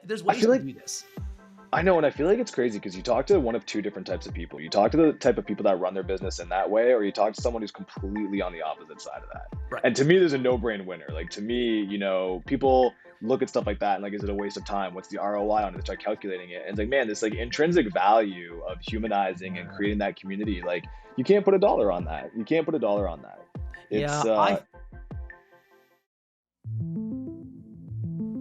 there's I ways feel to like do this. I know, and I feel like it's crazy because you talk to one of two different types of people. You talk to the type of people that run their business in that way, or you talk to someone who's completely on the opposite side of that. Right. And to me, there's a no-brain winner. Like to me, people look at stuff like that and like, is it a waste of time? What's the ROI on it? They start calculating it, and it's like, man, this like intrinsic value of humanizing and creating that community. Like you can't put a dollar on that. You can't put a dollar on that. Yeah, It's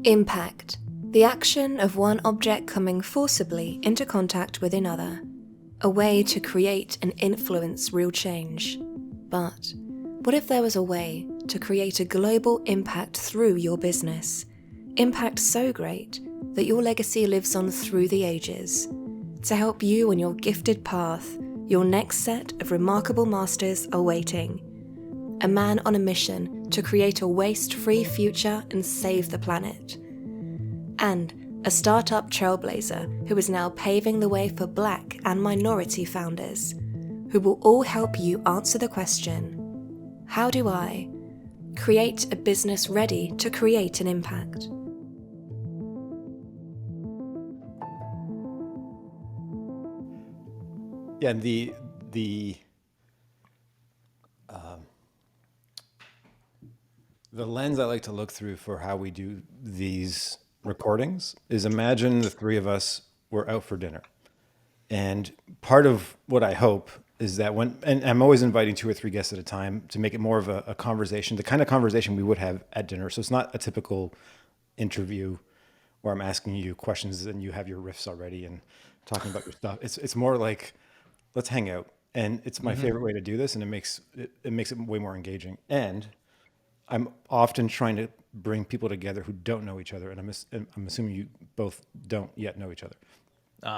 Impact. The action of one object coming forcibly into contact with another. A way to create and influence real change. But what if there was a way to create a global impact through your business? Impact so great that your legacy lives on through the ages. To help you on your gifted path, your next set of remarkable masters are waiting. A man on a mission to create a waste-free future and save the planet. And a startup trailblazer who is now paving the way for Black and minority founders, who will all help you answer the question, how do I create a business ready to create an impact? Yeah, and the lens I like to look through for how we do these recordings is imagine the three of us were out for dinner. And part of what I hope is that and I'm always inviting 2 or 3 guests at a time to make it more of a conversation, the kind of conversation we would have at dinner. So it's not a typical interview where I'm asking you questions and you have your riffs already and talking about your stuff. It's more like, let's hang out. And it's my favorite way to do this, and it makes it way more engaging. And I'm often trying to bring people together who don't know each other, and I'm assuming you both don't yet know each other.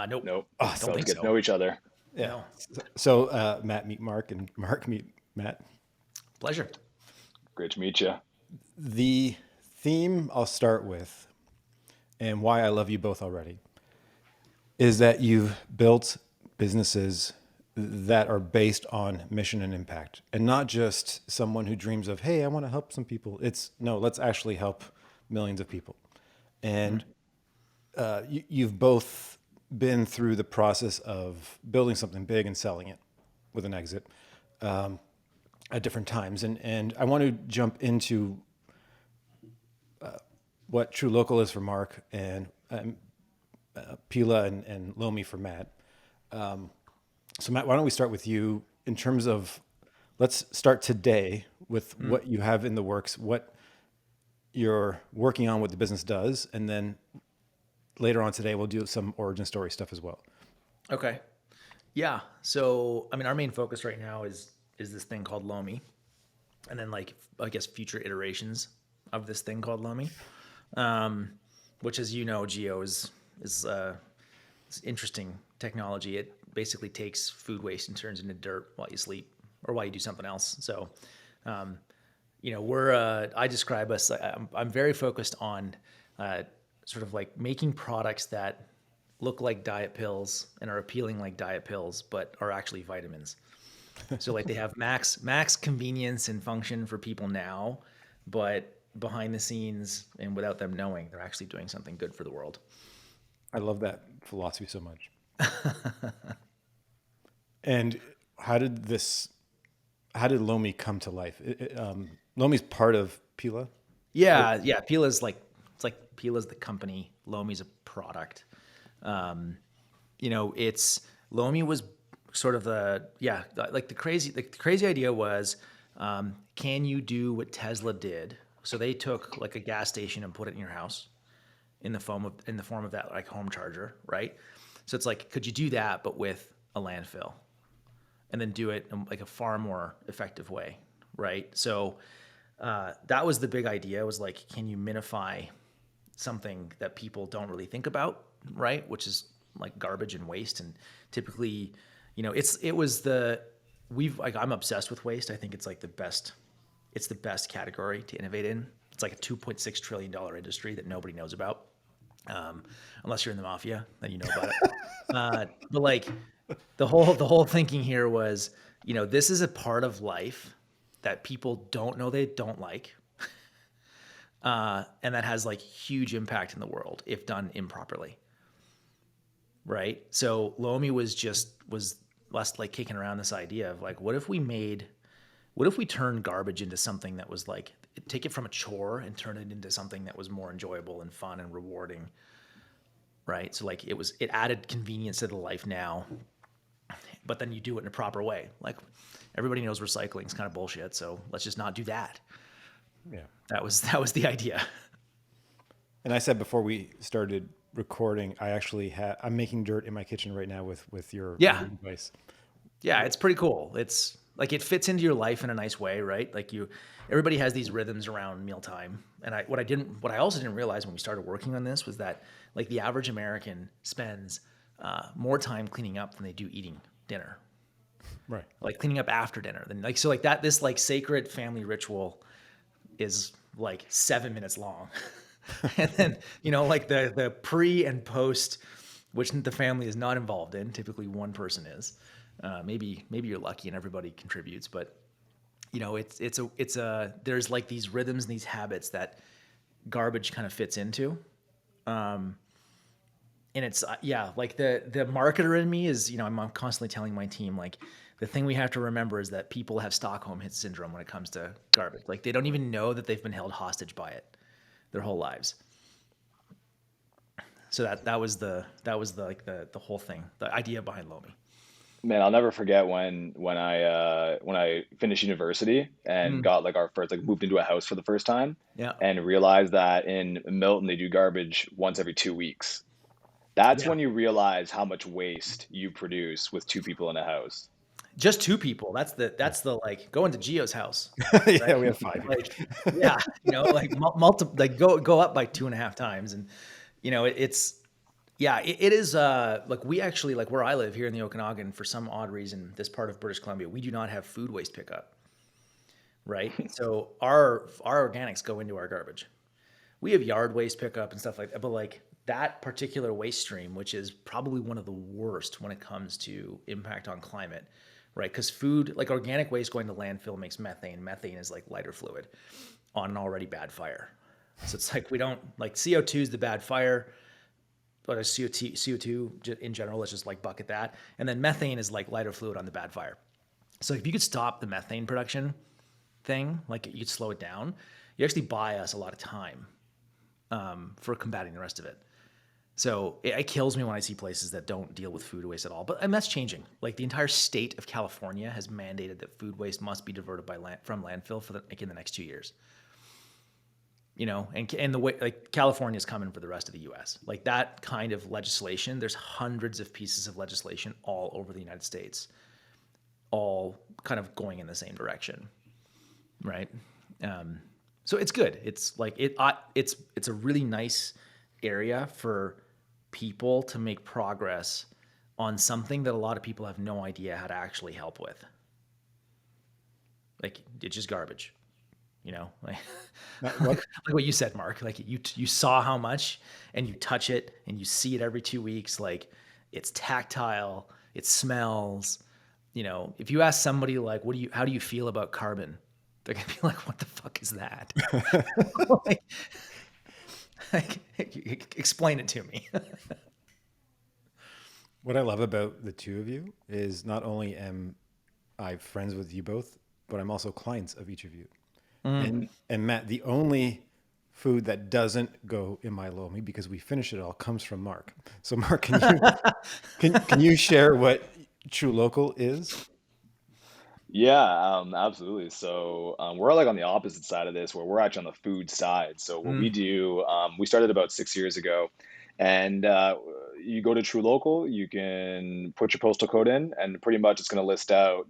Nope. nope. Don't So let's think get so. to know each other. Yeah. No. So Matt meet Mark, and Mark meet Matt. Pleasure. Great to meet you. The theme I'll start with, and why I love you both already, is that you've built businesses that are based on mission and impact, and not just someone who dreams of, hey, I want to help some people. It's no, let's actually help millions of people. And you've both been through the process of building something big and selling it with an exit at different times. And I want to jump into what True Local is for Mark, and Pela and Lomi for Matt. So Matt, why don't we start with you in terms of, let's start today with what you have in the works, what you're working on, what the business does, and then later on today, we'll do some origin story stuff as well. Okay. Yeah. So, I mean, our main focus right now is this thing called Lomi, and then like, I guess, future iterations of this thing called Lomi, which, as you know, Geo is it's interesting technology. It basically takes food waste and turns into dirt while you sleep or while you do something else. So, I describe us, I'm very focused on sort of like making products that look like diet pills and are appealing like diet pills, but are actually vitamins. So like they have max convenience and function for people now, but behind the scenes and without them knowing, they're actually doing something good for the world. I love that philosophy so much. And how did Lomi come to life? Lomi's part of Pela? Yeah. Pela's Pela's the company. Lomi's a product. Lomi was sort of the crazy idea was, can you do what Tesla did? So they took like a gas station and put it in your house in the form of that like home charger, right? So it's like, could you do that, but with a landfill, and then do it in like a far more effective way, right? So that was the big idea, was like, can you minify something that people don't really think about, right? Which is like garbage and waste. And typically, I'm obsessed with waste. I think it's like it's the best category to innovate in. It's like a $2.6 trillion industry that nobody knows about. Unless you're in the mafia, then you know about it. But like the whole thinking here was, this is a part of life that people don't know they don't like. And that has like huge impact in the world if done improperly. Right. So Lomi was less like kicking around this idea of like, what if we turned garbage into something that was like, take it from a chore and turn it into something that was more enjoyable and fun and rewarding. Right. So like it added convenience to the life now, but then you do it in a proper way. Like everybody knows recycling is kind of bullshit. So let's just not do that. Yeah. That was the idea. And I said before we started recording, I'm making dirt in my kitchen right now with your advice. Yeah, it's pretty cool. It's like it fits into your life in a nice way, right? Like everybody has these rhythms around mealtime. And what I also didn't realize when we started working on this was that like the average American spends more time cleaning up than they do eating dinner. Right. Like cleaning up after dinner. Then like so like that this like sacred family ritual is like 7 minutes long. And then, like the pre and post, which the family is not involved in, typically one person is. Maybe you're lucky and everybody contributes, but there's like these rhythms and these habits that garbage kind of fits into. And it's like the marketer in me is, I'm constantly telling my team, like, the thing we have to remember is that people have Stockholm syndrome when it comes to garbage. Like they don't even know that they've been held hostage by it their whole lives. So that was the whole thing, the idea behind Lomi. Man, I'll never forget when I finished university and got like our first, like, moved into a house for the first time. Yeah. And realized that in Milton they do garbage once every 2 weeks. That's Yeah. when you realize how much waste you produce with two people in a house. Just two people. That's the like going to Gio's house. Yeah, Right? we have 5 here. Like, yeah, like like go up by 2.5 times, and it is like we actually, like where I live here in the Okanagan, for some odd reason, this part of British Columbia, we do not have food waste pickup. Right, so our organics go into our garbage. We have yard waste pickup and stuff like that, but like that particular waste stream, which is probably one of the worst when it comes to impact on climate, right? Because food, like organic waste going to landfill, makes methane. Methane is like lighter fluid on an already bad fire. So it's like we don't, like, CO2 is the bad fire, but CO2 in general, let's just like bucket that. And then methane is like lighter fluid on the bad fire. So if you could stop the methane production thing, like you could slow it down, you actually buy us a lot of time for combating the rest of it. So it kills me when I see places that don't deal with food waste at all. But that's changing. Like the entire state of California has mandated that food waste must be diverted from landfill in the next 2 years. And the way, like, California is coming for the rest of the U.S. Like that kind of legislation. There's hundreds of pieces of legislation all over the United States, all kind of going in the same direction, right? So it's good. It's like it's a really nice area for people to make progress on something that a lot of people have no idea how to actually help with. Like it's just garbage, like like what you said, Mark. Like you saw how much, and you touch it and you see it every 2 weeks. Like it's tactile, it smells. If you ask somebody like, how do you feel about carbon? They're gonna be like, what the fuck is that? like, explain it to me. What I love about the two of you is not only am I friends with you both, but I'm also clients of each of you. And Matt, the only food that doesn't go in my Lomi, because we finish it all, comes from Mark. So Mark, can you share what True Local is? Yeah, absolutely. So we're like on the opposite side of this, where we're actually on the food side. So what we do, we started about 6 years ago, and you go to True Local, you can put your postal code in, and pretty much it's going to list out,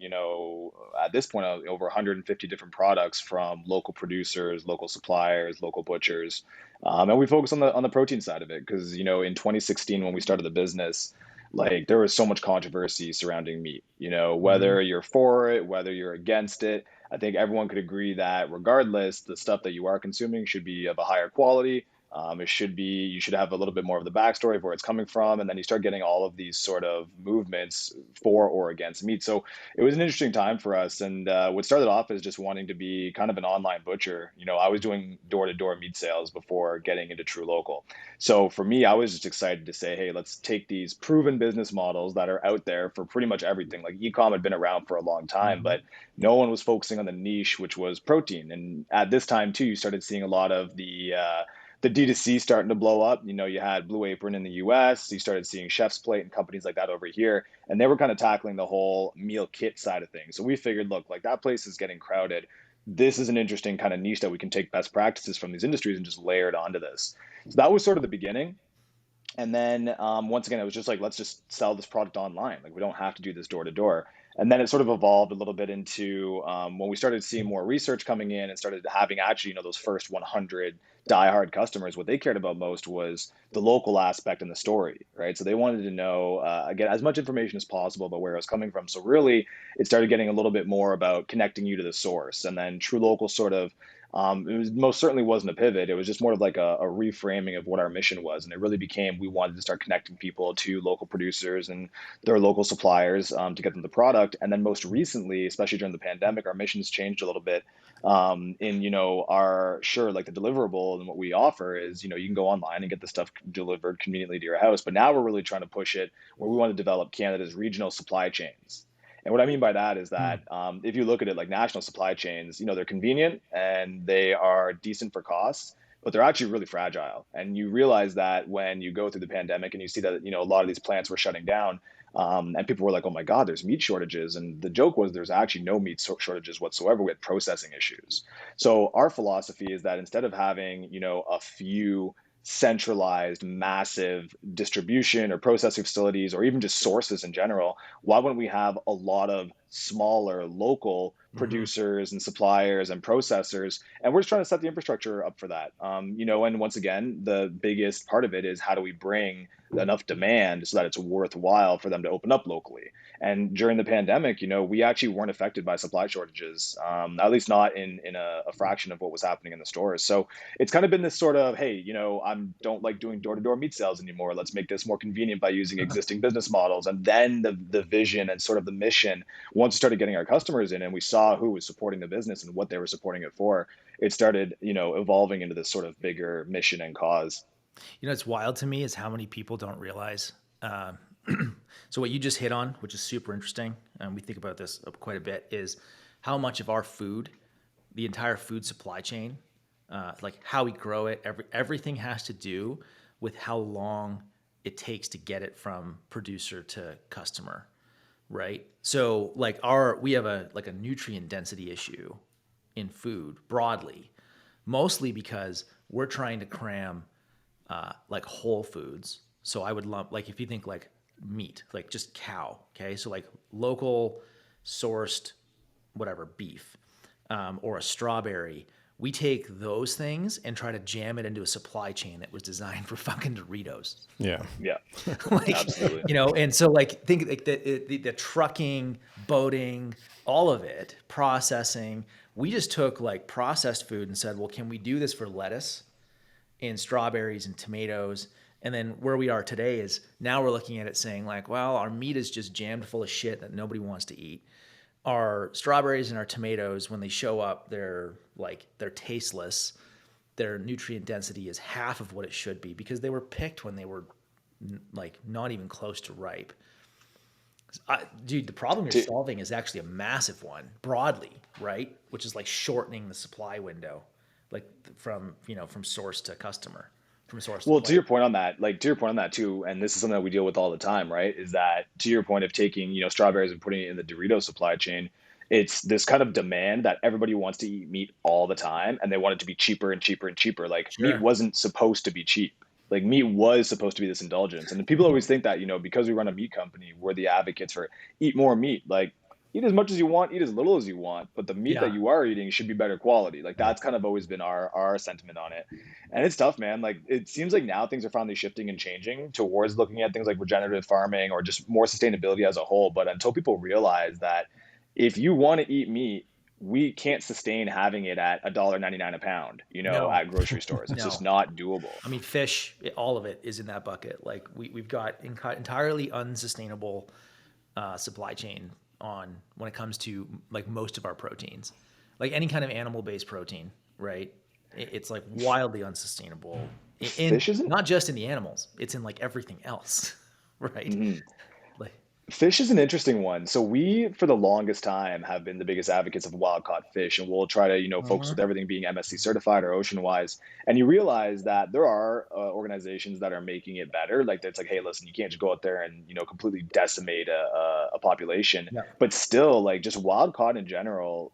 at this point, over 150 different products from local producers, local suppliers, local butchers, and we focus on the protein side of it because in 2016 when we started the business, like there was so much controversy surrounding meat, whether you're for it, whether you're against it. I think everyone could agree that regardless, the stuff that you are consuming should be of a higher quality, You should have a little bit more of the backstory of where it's coming from. And then you start getting all of these sort of movements for or against meat. So it was an interesting time for us. And what started off as just wanting to be kind of an online butcher. I was doing door-to-door meat sales before getting into True Local. So for me, I was just excited to say, hey, let's take these proven business models that are out there for pretty much everything. Like e-com had been around for a long time, Mm-hmm. but no one was focusing on the niche, which was protein. And at this time too, you started seeing a lot of the D2C starting to blow up. You had Blue Apron in the US, you started seeing Chef's Plate and companies like that over here, and they were kind of tackling the whole meal kit side of things. So we figured, look, like that place is getting crowded. This is an interesting kind of niche that we can take best practices from these industries and just layer it onto this. So that was sort of the beginning. And then once again, it was just like, let's just sell this product online. Like we don't have to do this door to door. And then it sort of evolved a little bit into when we started seeing more research coming in and started having actually, those first 100 diehard customers. What they cared about most was the local aspect and the story, right? So they wanted to know, again, as much information as possible about where it was coming from. So really, it started getting a little bit more about connecting you to the source. And then True Local sort of it was most certainly wasn't a pivot. It was just more of like a reframing of what our mission was, and it really became we wanted to start connecting people to local producers and their local suppliers to get them the product. And then most recently, especially during the pandemic, our mission's changed a little bit. In our sure like the deliverable and what we offer is you can go online and get the stuff delivered conveniently to your house. But now we're really trying to push it where we want to develop Canada's regional supply chains. And what I mean by that is that if you look at it like national supply chains, they're convenient and they are decent for costs, but they're actually really fragile. And you realize that when you go through the pandemic and you see that, a lot of these plants were shutting down, and people were like, oh my God, there's meat shortages. And the joke was there's actually no meat shortages whatsoever. We had processing issues. So our philosophy is that instead of having, a few centralized massive distribution or processing facilities or even just sources in general, why wouldn't we have a lot of smaller local Mm-hmm. producers and suppliers and processors? And we're just trying to set the infrastructure up for that. And once again, the biggest part of it is how do we bring enough demand so that it's worthwhile for them to open up locally. And during the pandemic, we actually weren't affected by supply shortages, at least not in a fraction of what was happening in the stores. So it's kind of been this sort of, hey, I don't like doing door-to-door meat sales anymore. Let's make this more convenient by using existing business models. And then the vision and sort of the mission, once we started getting our customers in and we saw who was supporting the business and what they were supporting it for, it started, evolving into this sort of bigger mission and cause. It's wild to me is how many people don't realize. Uh, so what you just hit on, which is super interesting, and we think about this quite a bit, is how much of our food, the entire food supply chain, like how we grow it, everything has to do with how long it takes to get it from producer to customer, right? So like we have a nutrient density issue in food broadly, mostly because we're trying to cram like whole foods. So I would lump like if you think like meat, like just cow, okay? So like local sourced whatever beef or a strawberry. We take those things and try to jam it into a supply chain that was designed for fucking Doritos. Yeah. Yeah, Like, absolutely. and so like think like the trucking, boating, all of it, processing. We just took like processed food and said, well, can we do this for lettuce and strawberries and tomatoes? And then where we are today is now we're looking at it saying like, well, our meat is just jammed full of shit that nobody wants to eat. Our strawberries and our tomatoes, when they show up, they're tasteless. Their nutrient density is half of what it should be because they were picked when they were like not even close to ripe. Dude, the problem you're To, solving is actually a massive one broadly, right? Which is like shortening the supply window, like from source to customer, from source to Well, to plate. your point on that, like to your point on that too, and this is something that we deal with all the time, right? Is that to your point of taking, strawberries and putting it in the Dorito supply chain, it's this kind of demand that everybody wants to eat meat all the time and they want it to be cheaper and cheaper and cheaper. Like meat Sure. wasn't supposed to be cheap. Like meat was supposed to be this indulgence. And people always think that, because we run a meat company, we're the advocates for eat more meat. Like eat as much as you want, eat as little as you want, but the meat that Yeah. you are eating should be better quality. Like that's kind of always been our sentiment on it. And it's tough, man. Like it seems like now things are finally shifting and changing towards looking at things like regenerative farming or just more sustainability as a whole. But until people realize that if you want to eat meat, we can't sustain having it at $1.99 a pound, No, at grocery stores. It's just no. not doable. I mean, fish, all of it is in that bucket. Like we've got entirely unsustainable supply chain on when it comes to like most of our proteins, like any kind of animal-based protein, right? It's like wildly unsustainable in Fish isn't not just in the animals, it's in like everything else, right? mhm. Like, Fish is an interesting one. So we, for the longest time, have been the biggest advocates of wild caught fish, and we'll try to, focus with mhm. everything being MSC certified or ocean wise. And you realize that there are organizations that are making it better. Like it's like, hey, listen, you can't just go out there and completely decimate a population, Yeah, but still, like just wild caught in general,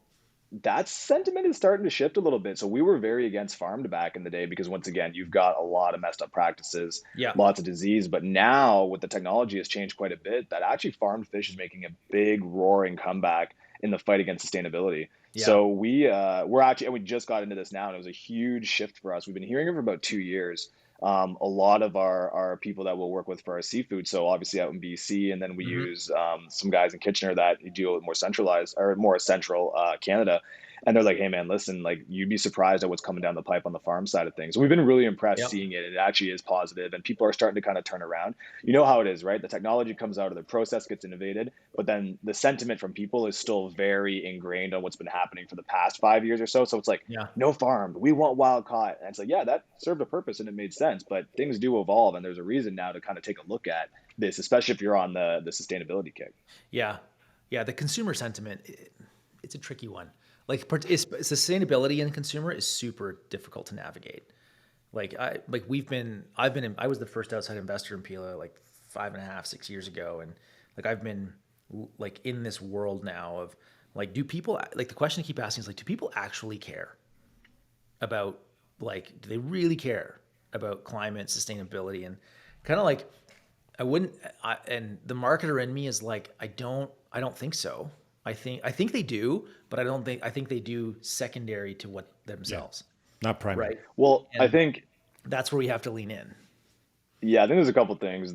that sentiment is starting to shift a little bit. So we were very against farmed back in the day because once again, you've got a lot of messed up practices, yeah, lots of disease. But now with the technology has changed quite a bit, that actually farmed fish is making a big roaring comeback in the fight against sustainability. yeah. So we're actually, and we just got into this now, and it was a huge shift for us. We've been hearing it for about 2 years. A lot of our people that we'll work with for our seafood. So obviously out in BC, and then we Hmm. use some guys in Kitchener that deal with more centralized or more central Canada. And they're like, hey man, listen, like you'd be surprised at what's coming down the pipe on the farm side of things. We've been really impressed Yep. seeing it. It actually is positive, and people are starting to kind of turn around. You know how it is, right? The technology comes out, or the process gets innovated, but then the sentiment from people is still very ingrained on what's been happening for the past 5 years or so. So it's like, Yeah. no farmed, we want wild caught. And it's like, yeah, that served a purpose and it made sense, but things do evolve, and there's a reason now to kind of take a look at this, especially if you're on the sustainability kick. Yeah. Yeah. The consumer sentiment, it's a tricky one. Like sustainability in consumer is super difficult to navigate. I was the first outside investor in Pela like 5.5, 6 years ago. And like, I've been like in this world now of like, do people, like the question I keep asking is like, do people actually care about, like, do they really care about climate sustainability? And kind of like, and the marketer in me is like, I don't think so. I think they do, but I think they do secondary to what Yeah, themselves, not primary. right? Well, I And think that's where we have to lean in. Yeah, I think there's a couple things.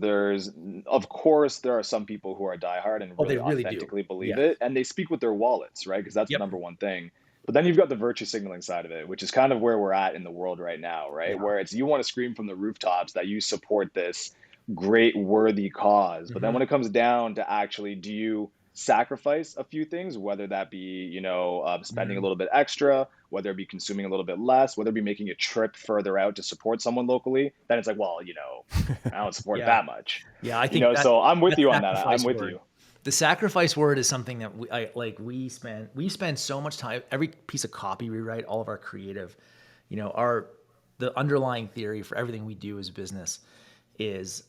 Of course, there are some people who are diehard and Oh, they really really do. authentically believe Yeah. it, and they speak with their wallets, right? Because that's the Yep. number one thing. But then you've got the virtue signaling side of it, which is kind of where we're at in the world right now, right? Yeah. Where it's you want to scream from the rooftops that you support this great, worthy cause. But then Hmm. when it comes down to actually, do you sacrifice a few things, whether that be, spending a Hmm. little bit extra, whether it be consuming a little bit less, whether it be making a trip further out to support someone locally, then it's like, well, I don't support it Yeah. that much. Yeah. I think So I'm with that you on that. I'm sacrifice with word, you. the sacrifice word is something that we spend so much time, every piece of copy we write, all of our creative, the underlying theory for everything we do as a business is,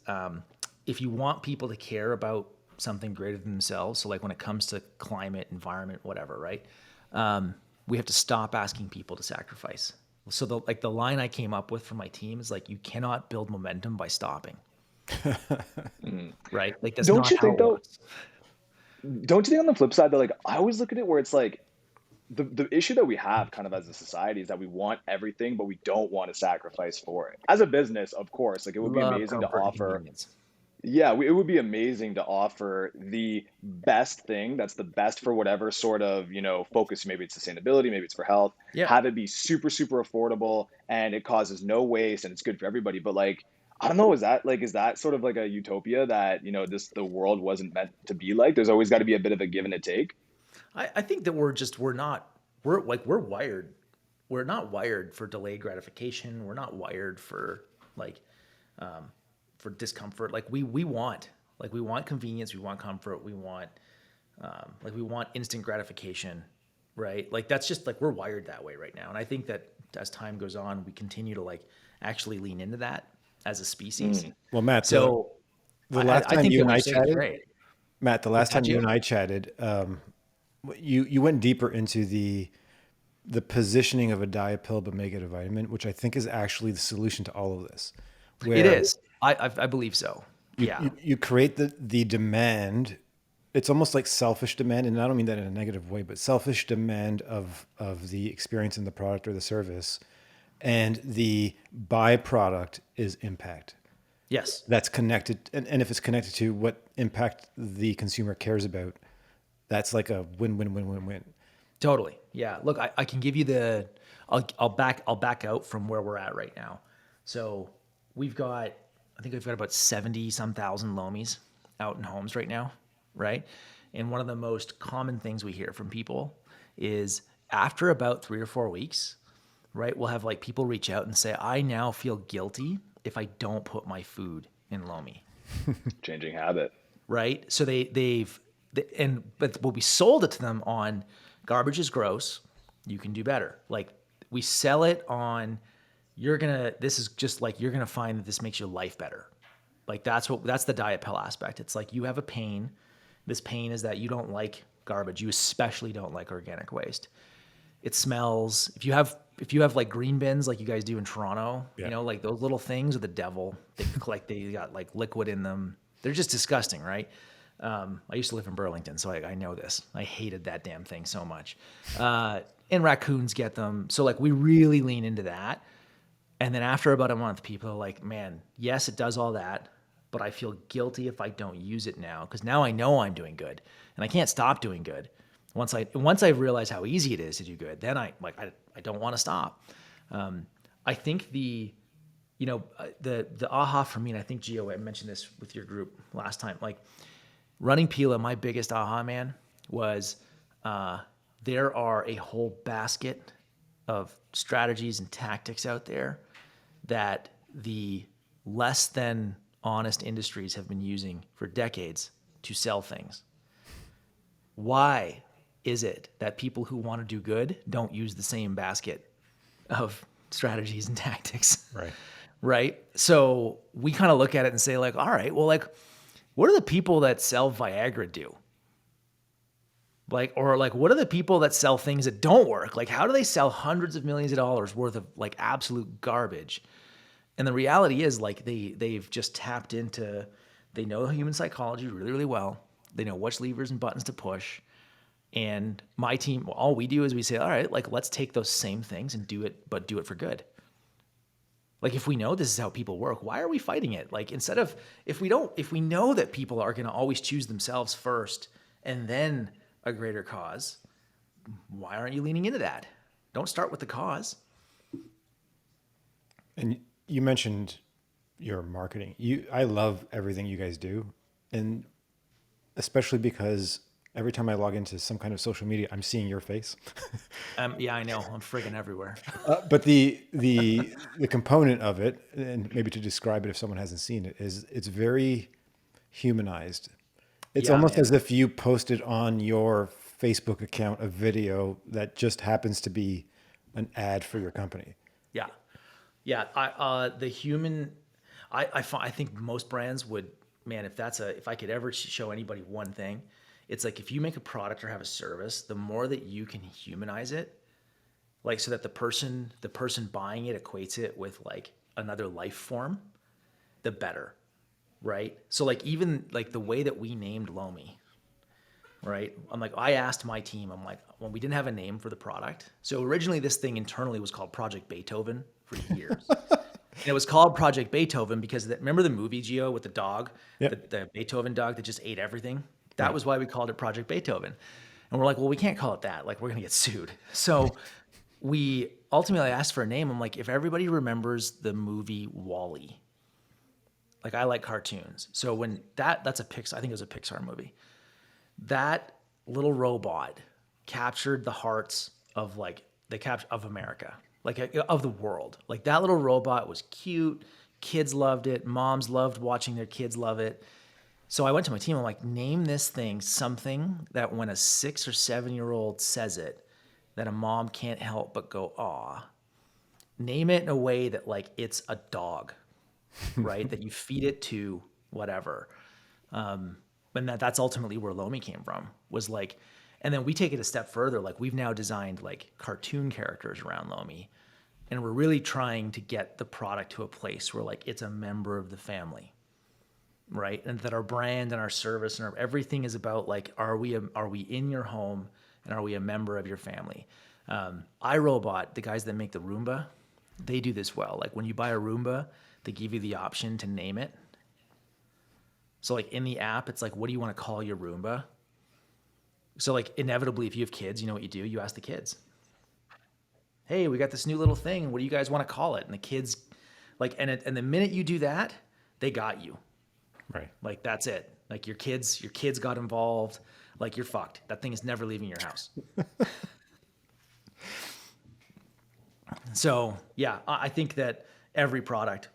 if you want people to care about something greater than themselves. So like when it comes to climate, environment, whatever, right? We have to stop asking people to sacrifice. So the line I came up with for my team is like, you cannot build momentum by stopping, Mhm. right? Like that's Don't not you how think it though? works. Don't you think on the flip side that like I always look at it where it's like the issue that we have kind of as a society is that we want everything, but we don't want to sacrifice for it. As a business, of course, like it would be Love amazing to comfort and offer. convenience. Yeah, it would be amazing to offer the best thing that's the best for whatever sort of, focus. Maybe it's sustainability, maybe it's for health. Yeah. Have it be super, super affordable and it causes no waste and it's good for everybody. But like, I don't know, is that sort of like a utopia that, the world wasn't meant to be like? There's always got to be a bit of a give and a take. I think that we're wired. We're not wired for delayed gratification. We're not wired for like for discomfort. Like we want convenience, we want comfort, we want instant gratification, right? Like that's just like we're wired that way right now. And I think that as time goes on, we continue to like actually lean into that as a species. Mm. Well, Matt, So the last I time think you that and what I you're saying is chatted, great. Matt, the What's last that, time you Gio? and I chatted, you went deeper into the positioning of a diet pill but make it a vitamin, which I think is actually the solution to all of this. It Where is. I believe so. Yeah. you create the demand. It's almost like selfish demand, and I don't mean that in a negative way, but selfish demand of the experience in the product or the service, and the byproduct is impact. Yes. That's connected, and if it's connected to what impact the consumer cares about, that's like a win-win-win-win-win. Totally. Yeah. Look, I can give you I'll back out from where we're at right now. So I think we've got about 70 some thousand Lomis out in homes right now. Right. And one of the most common things we hear from people is after about 3 or 4 weeks, right, we'll have like people reach out and say, I now feel guilty if I don't put my food in Lomi. Changing habit. Right? So but we sold it to them on garbage is gross. You can do better. Like we sell it on this is just like, you're going to find that this makes your life better. Like that's the diet pill aspect. It's like you have a pain. This pain is that you don't like garbage. You especially don't like organic waste. It smells. If you have like green bins like you guys do in Toronto, Yeah. like those little things are the devil. They got like liquid in them. They're just disgusting, right? I used to live in Burlington, so I know this. I hated that damn thing so much. And raccoons get them. So like we really lean into that. And then after about a month, people are like, man, yes, it does all that, but I feel guilty if I don't use it now, because now I know I'm doing good and I can't stop doing good. Once I realize how easy it is to do good, then I don't want to stop. I think the aha for me, and I think Gio, I mentioned this with your group last time, like running Pela, my biggest aha, man, was there are a whole basket of strategies and tactics out there that the less than honest industries have been using for decades to sell things. Why is it that people who want to do good don't use the same basket of strategies and tactics? Right. Right? So we kind of look at it and say like, all right, well, like, what do the people that sell Viagra do? Like, or like, what are the people that sell things that don't work? Like, how do they sell hundreds of millions of dollars worth of like absolute garbage? And the reality is like they've just tapped into, they know human psychology really, really well. They know which levers and buttons to push. And my team, all we do is we say, all right, like, let's take those same things and do it, but do it for good. Like, if we know this is how people work, why are we fighting it? Like, if we know that people are going to always choose themselves first and then a greater cause, why aren't you leaning into that? Don't start with the cause. And you mentioned your marketing. I love everything you guys do. And especially because every time I log into some kind of social media, I'm seeing your face. Yeah, I know. I'm friggin' everywhere. But the component of it, and maybe to describe it if someone hasn't seen it, is it's very humanized. It's Yeah, almost man. as if you posted on your Facebook account a video that just happens to be an ad for your company. Yeah. Yeah. I think most brands would, man, if I could ever show anybody one thing, it's like, if you make a product or have a service, the more that you can humanize it, like, so that the person buying it equates it with like another life form, the better. Right. So like, even like the way that we named Lomi, right? I asked my team, I'm like, well, we didn't have a name for the product. So originally this thing internally was called Project Beethoven for years. And it was called Project Beethoven because remember the movie, Gio, with the dog, Yep. the Beethoven dog that just ate everything? That Right. was why we called it Project Beethoven. And we're like, well, we can't call it that. Like, we're going to get sued. So we ultimately asked for a name. I'm like, if everybody remembers the movie Wall-E, like, I like cartoons. So when that's a Pixar, I think it was a Pixar movie. That little robot captured the hearts of of America, like of the world. Like, that little robot was cute. Kids loved it. Moms loved watching their kids love it. So I went to my team. I'm like, name this thing something that when a 6 or 7-year-old says it, that a mom can't help but go, aw. Name it in a way that like it's a dog, right? That you feed it to whatever. And that's ultimately where Lomi came from, was like, and then we take it a step further. Like, we've now designed like cartoon characters around Lomi, and we're really trying to get the product to a place where like it's a member of the family, right? And that our brand and our service and everything is about like, are we in your home, and are we a member of your family? iRobot, the guys that make the Roomba, they do this well. Like, when you buy a Roomba, they give you the option to name it. So like in the app, it's like, what do you want to call your Roomba? So like inevitably, if you have kids, you know what you do? You ask the kids, hey, we got this new little thing. What do you guys want to call it? And the kids like, and the minute you do that, they got you. Right. Like that's it. Like your kids got involved. Like you're fucked. That thing is never leaving your house. So yeah, I think that every product,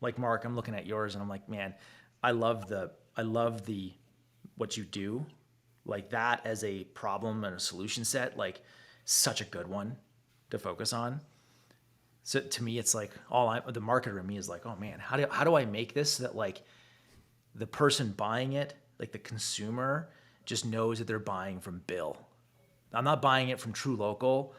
like Mark, I'm looking at yours and I'm like, man, I love the what you do, like that as a problem and a solution set, like such a good one to focus on. So to me, it's like the marketer in me is like, oh man, how do I make this so that like the person buying it, like the consumer, just knows that they're buying from Bill. I'm not buying it from True Local,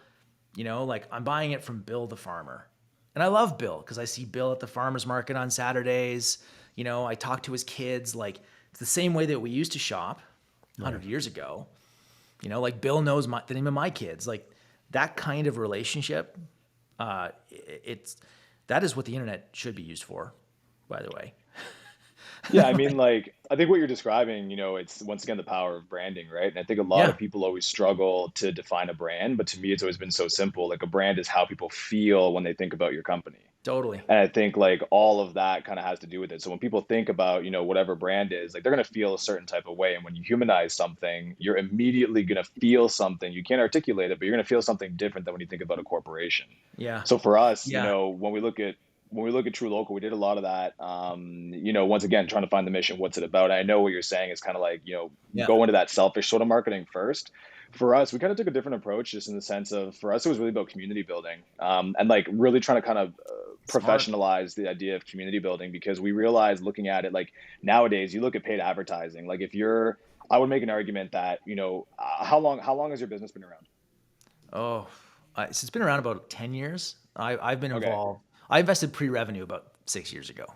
like I'm buying it from Bill the farmer. And I love Bill because I see Bill at the farmer's market on Saturdays. I talk to his kids. Like it's the same way that we used to shop 100 years ago. Like Bill knows the name of my kids. Like that kind of relationship, that is what the internet should be used for, by the way. Yeah, I mean, like, I think what you're describing, it's once again the power of branding, right? And I think a lot Yeah, of people always struggle to define a brand, but to me, it's always been so simple. Like, a brand is how people feel when they think about your company. totally. And I think like all of that kind of has to do with it. So when people think about, whatever brand is, like they're going to feel a certain type of way. And when you humanize something, you're immediately going to feel something. You can't articulate it, but you're going to feel something different than when you think about a corporation. Yeah. So for us, Yeah. when we look at True Local, we did a lot of that. Once again, trying to find the mission, what's it about? I know what you're saying is kind of like, Yeah. go into that selfish sort of marketing first. For us, we kind of took a different approach, just in the sense of, for us, it was really about community building, and like really trying to kind of Smart. professionalize the idea of community building, because we realized, looking at it, like nowadays, you look at paid advertising. Like I would make an argument that, how long has your business been around? Oh, so it's been around about 10 years. I've been Okay. involved. I invested pre-revenue about 6 years ago.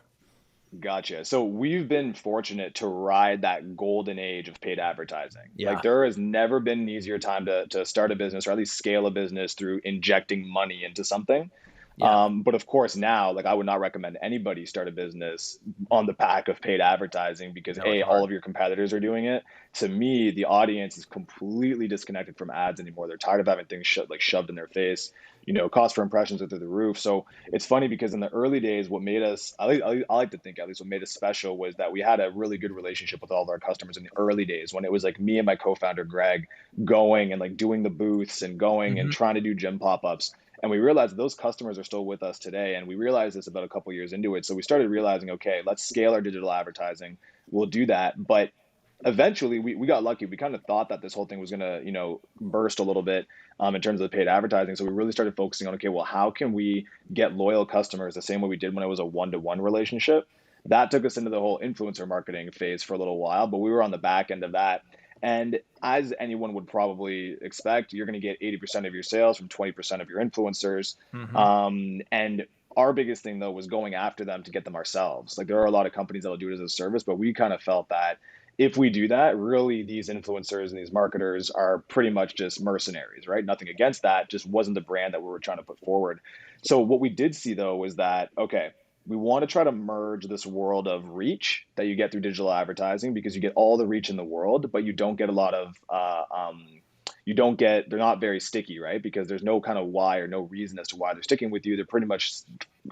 Gotcha. So we've been fortunate to ride that golden age of paid advertising. Like Yeah. there has never been an easier time to start a business, or at least scale a business through injecting money into something. Yeah. But of course now, like I would not recommend anybody start a business on the back of paid advertising, because No, it's all hard. of your competitors are doing it. To me, the audience is completely disconnected from ads anymore. They're tired of having things shoved in their face. Cost for impressions are through the roof. So it's funny because in the early days, what made us, I like to think at least, what made us special was that we had a really good relationship with all of our customers in the early days, when it was like me and my co-founder Greg going and like doing the booths and going and Hmm. trying to do gym pop-ups. And we realized that those customers are still with us today. And we realized this about a couple years into it. So we started realizing, okay, let's scale our digital advertising. We'll do that. But eventually we got lucky. We kind of thought that this whole thing was going to, burst a little bit in terms of the paid advertising. So we really started focusing on, okay, well, how can we get loyal customers the same way we did when it was a one-to-one relationship? That took us into the whole influencer marketing phase for a little while, but we were on the back end of that. And as anyone would probably expect, you're going to get 80% of your sales from 20% of your influencers. Hmm. And our biggest thing, though, was going after them to get them ourselves. Like there are a lot of companies that will do it as a service, but we kind of felt that if we do that, really these influencers and these marketers are pretty much just mercenaries, right? Nothing against that, just wasn't the brand that we were trying to put forward. So what we did see, though, was that, okay, we want to try to merge this world of reach that you get through digital advertising, because you get all the reach in the world, but you don't get a lot of they're not very sticky, right? Because there's no kind of why or no reason as to why they're sticking with you. They're pretty much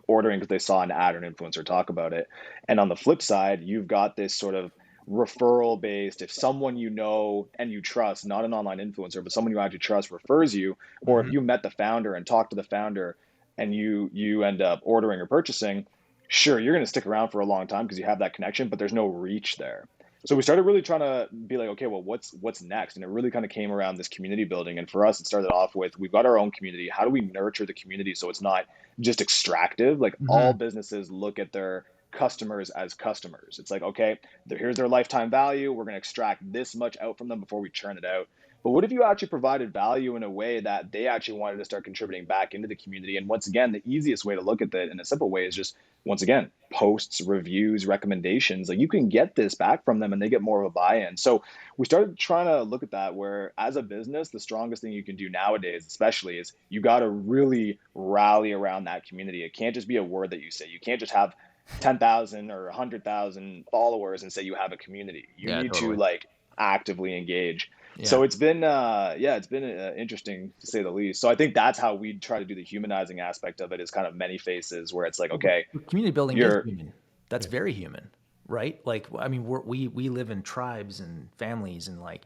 ordering because they saw an ad or an influencer talk about it. And on the flip side, you've got this sort of referral based, if someone you know and you trust, not an online influencer, but someone you actually trust refers you, or if Hmm. you met the founder and talked to the founder and you end up ordering or purchasing, sure, you're going to stick around for a long time because you have that connection, but there's no reach there. So we started really trying to be like, okay, well, what's next? And it really kind of came around this community building. And for us, it started off with, we've got our own community. How do we nurture the community so it's not just extractive? Like all Hmm. businesses look at their customers as customers. It's like, okay, here's their lifetime value. We're going to extract this much out from them before we churn it out. But what if you actually provided value in a way that they actually wanted to start contributing back into the community? And once again, the easiest way to look at that in a simple way is just, once again, posts, reviews, recommendations. Like you can get this back from them and they get more of a buy-in. So we started trying to look at that, where as a business, the strongest thing you can do nowadays, especially, is you got to really rally around that community. It can't just be a word that you say. You can't just have 10,000 or 100,000 followers and say you have a community. You Yeah, need to totally. like actively engage. Yeah. So it's been it's been interesting to say the least. So I think that's how we try to do the humanizing aspect of it, is kind of many faces where it's like, okay, But community building is you're human. That's very human, right? Like, I mean, we live in tribes and families, and like,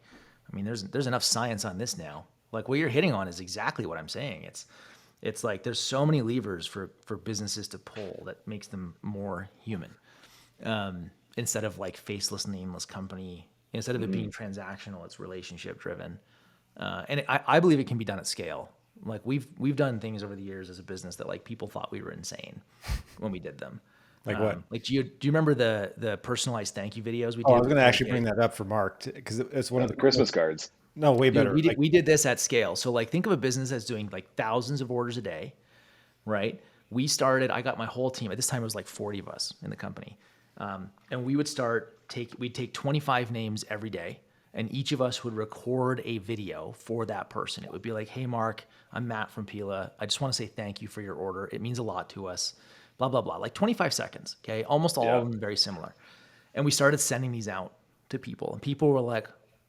I mean, there's enough science on this now. Like, what you're hitting on is exactly what I'm saying. It's like there's so many levers for businesses to pull that makes them more human, instead of like faceless, nameless company. Instead of it being transactional, it's relationship driven, and I believe it can be done at scale. Like we've done things over the years as a business that like people thought we were insane when we did them. Like what? Like do you remember the personalized thank you videos we Oh, I did was with going to actually PLK? bring that up for Mark because it's one of the the Christmas cards. no, way Dude, better. Like, we did this at scale. So like think of a business that's doing like thousands of orders a day, right? We started, I got my whole team. At this time, it was like 40 of us in the company. And we would we'd take 25 names every day, and each of us would record a video for that person. It would be like, hey, Mark, I'm Matt from Pela. I just want to say thank you for your order. It means a lot to us, blah, blah, blah. Like 25 seconds, okay? Almost all Yeah, of them very similar. And we started sending these out to people, and people were like,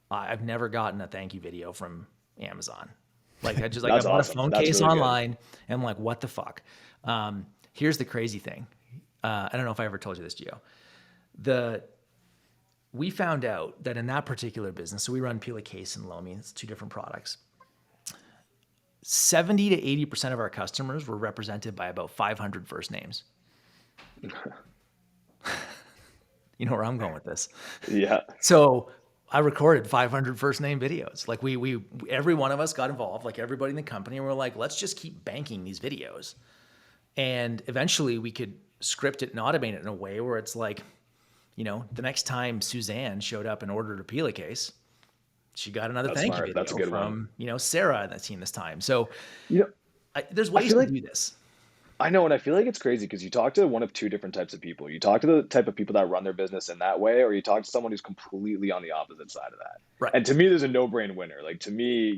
I've never gotten a thank you video from Amazon. Like I just like I that's bought a awesome. phone That's case really good. online, and I'm like, what the fuck? Here's the crazy thing. I don't know if I ever told you this, Gio. We found out that in that particular business, so we run Pela Case and Lomi, it's two different products. 70 to 80% of our customers were represented by about 500 first names. You know where I'm going with this. Yeah, So I recorded 500 first name videos. Like we every one of us got involved, like everybody in the company, and we're like, let's just keep banking these videos. And eventually we could script it and automate it in a way where it's like, the next time Suzanne showed up and ordered a Pela case, she got another that's thank you smart. That's a video good one. from, Sarah and that team this time. So You know, there's I ways feel to like do this. I know, and I feel like it's crazy because you talk to one of two different types of people. You talk to the type of people that run their business in that way, or you talk to someone who's completely on the opposite side of that. Right. And to me, there's a no-brain winner. Like to me,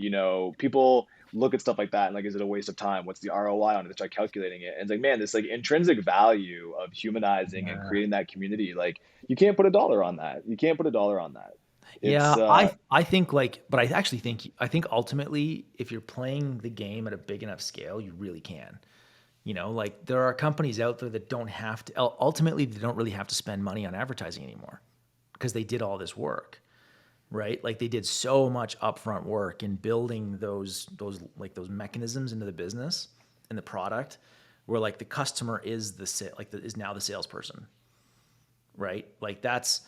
people look at stuff like that and like, is it a waste of time? What's the ROI on it? They start calculating it, and it's like, man, this like intrinsic value of humanizing and creating that community, like you can't put a dollar on that. You can't put a dollar on that. Yeah, It's I think but I actually think ultimately if you're playing the game at a big enough scale, you really can. Like there are companies out there that don't have to ultimately they don't really have to spend money on advertising anymore because they did all this work, right? Like they did so much upfront work in building those mechanisms into the business and the product where like the customer is is now the salesperson, right? Like that's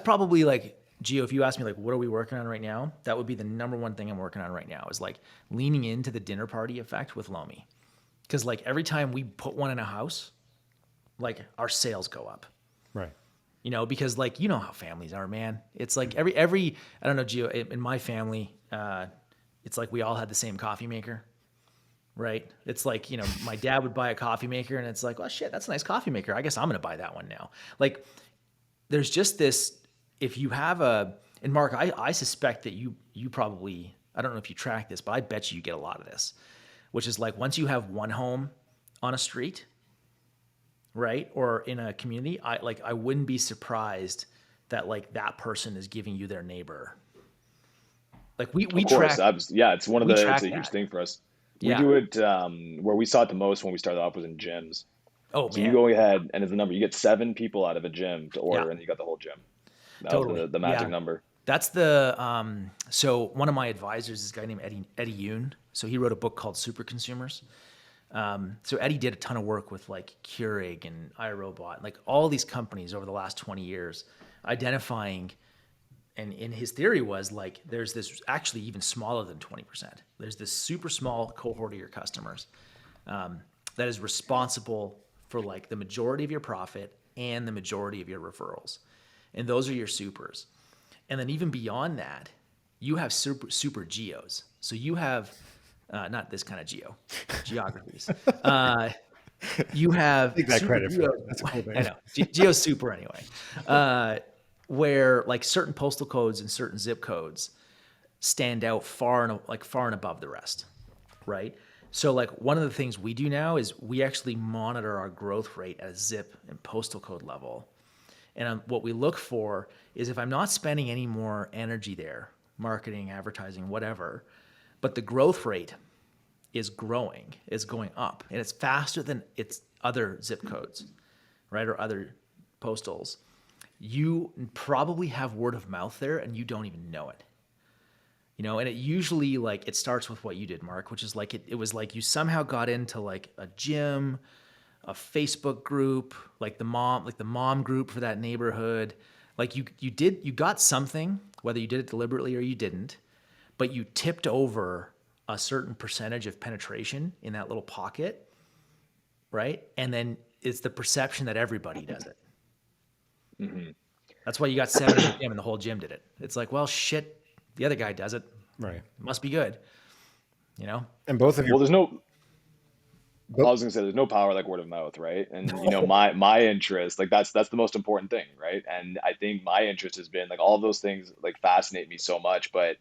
probably like Gio, if you ask me like what are we working on right now, that would be the number one thing I'm working on right now is like leaning into the dinner party effect with Lomi. Because like every time we put one in a house, like our sales go up. right. Because like how families are, man. It's like every I don't know, Gio, in my family, it's like we all had the same coffee maker, right? It's like, my dad would buy a coffee maker and it's like, oh shit, that's a nice coffee maker. I guess I'm gonna buy that one now. Like there's just this, if you have and Mark, I suspect that you probably, I don't know if you track this, but I bet you get a lot of this, which is like once you have one home on a street, right, or in a community, I wouldn't be surprised that like that person is giving you their neighbor. Like we of course, track it's one of we it's track a huge that. thing for us. We Yeah. do it where we saw it the most when we started off was in gyms. Oh So you man. go ahead and as a number, you get 7 people out of a gym to Yeah. order, and you got the whole gym. That was Totally. the magic Yeah. number. That's so one of my advisors is a guy named Eddie Yoon. So he wrote a book called Super Consumers. So Eddie did a ton of work with like Keurig and iRobot, like all these companies over the last 20 years, identifying, and in his theory was like, there's this actually even smaller than 20%. There's this super small cohort of your customers that is responsible for like the majority of your profit and the majority of your referrals. And those are your supers. And then even beyond that, you have super geos. So you have not this kind of geographies. You have Take that super credit for geos. that. That's a cool I name. know geo's super anyway. Where like certain postal codes and certain zip codes stand out far and above the rest, right? So like one of the things we do now is we actually monitor our growth rate at a zip and postal code level. And what we look for is if I'm not spending any more energy there, marketing, advertising, whatever, but the growth rate is growing, is going up, and it's faster than its other zip codes, right, or other postals, you probably have word of mouth there and you don't even know it. And it usually like it starts with what you did, Mark, which is like it was like you somehow got into like a gym, a Facebook group, like the mom group for that neighborhood. Like you got something, whether you did it deliberately or you didn't, but you tipped over a certain percentage of penetration in that little pocket, right? And then it's the perception that everybody does it. Mm-hmm. That's why you got 7 in the gym and the whole gym did it. It's like, well, shit, the other guy does it. Right. It must be good, And both of you. Well, I was gonna say there's no power like word of mouth, right? And my interest, like that's the most important thing, right? And I think my interest has been like all of those things like fascinate me so much, but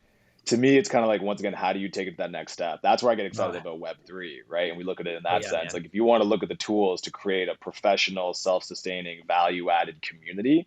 to me it's kind of like once again, how do you take it to that next step? That's where I get excited about Web3, right? And we look at it in Oh that yeah, sense. man. Like if you want to look at the tools to create a professional, self-sustaining, value-added community,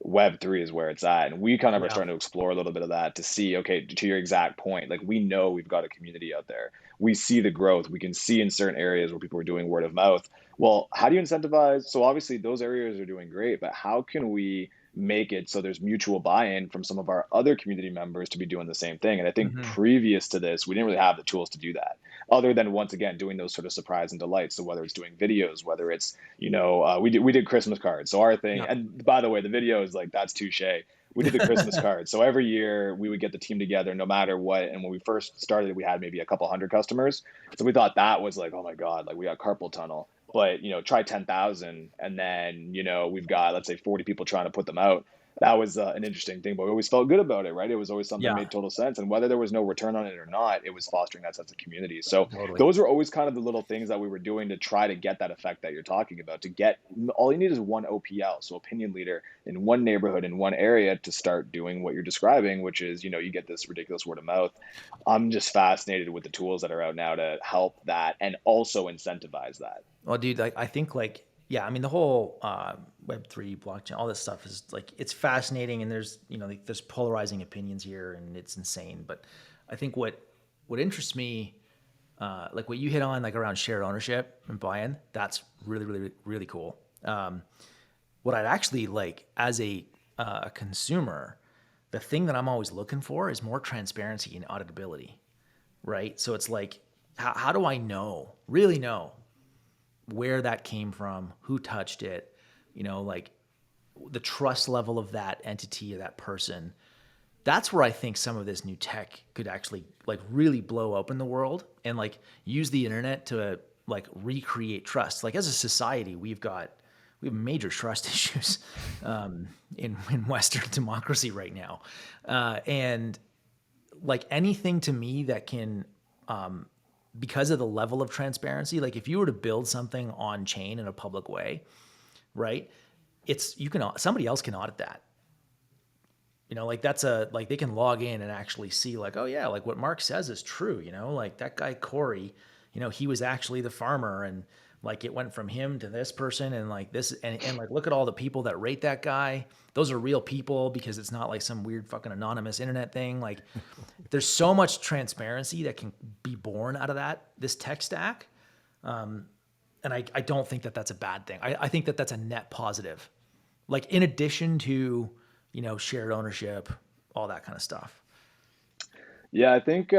Web3 is where it's at. And we kind of are Yeah. starting to explore a little bit of that to see, okay, to your exact point, like we know we've got a community out there. We see the growth. We can see in certain areas where people are doing word of mouth. Well, how do you incentivize? So obviously those areas are doing great, but how can we make it so there's mutual buy-in from some of our other community members to be doing the same thing? And I think Hmm. previous to this, we didn't really have the tools to do that other than once again doing those sort of surprise and delights. So whether it's doing videos, whether it's we did Christmas cards. So our thing, Yeah. and by the way, the video is like that's touche. We did the Christmas cards. So every year we would get the team together, no matter what. And when we first started, we had maybe a couple hundred customers. So we thought that was like, oh my god, like we got carpal tunnel. But try 10,000, and then we've got, let's say, 40 people trying to put them out. That was an interesting thing, but we always felt good about it, right? It was always something that Yeah. made total sense, and whether there was no return on it or not, it was fostering that sense of community. So Totally. those were always kind of the little things that we were doing to try to get that effect that you're talking about. To get all you need is one OPL, so opinion leader in one neighborhood in one area to start doing what you're describing, which is you get this ridiculous word of mouth. I'm just fascinated with the tools that are out now to help that and also incentivize that. Well, dude, like I think like yeah, I mean the whole Web3 blockchain, all this stuff is like it's fascinating, and there's like, there's polarizing opinions here, and it's insane. But I think what interests me, like what you hit on, like around shared ownership and buy-in, that's really really really cool. What I'd actually like as a consumer, the thing that I'm always looking for is more transparency and auditability, right? So it's like, how do I really know where that came from, who touched it, like the trust level of that entity or that person. That's where I think some of this new tech could actually like really blow open the world and like use the internet to like recreate trust. Like as a society, we have major trust issues in Western democracy right now, and like anything to me that can because of the level of transparency, like if you were to build something on chain in a public way, right? Somebody else can audit that. Like like they can log in and actually see like, oh yeah, like what Mark says is true, like that guy Corey, he was actually the farmer, and like it went from him to this person, and like this, and like look at all the people that rate that guy. Those are real people because it's not like some weird fucking anonymous internet thing. Like there's so much transparency that can be born out of this tech stack. And I don't think that that's a bad thing. I think that that's a net positive. Like in addition to, shared ownership, all that kind of stuff. Yeah, I think we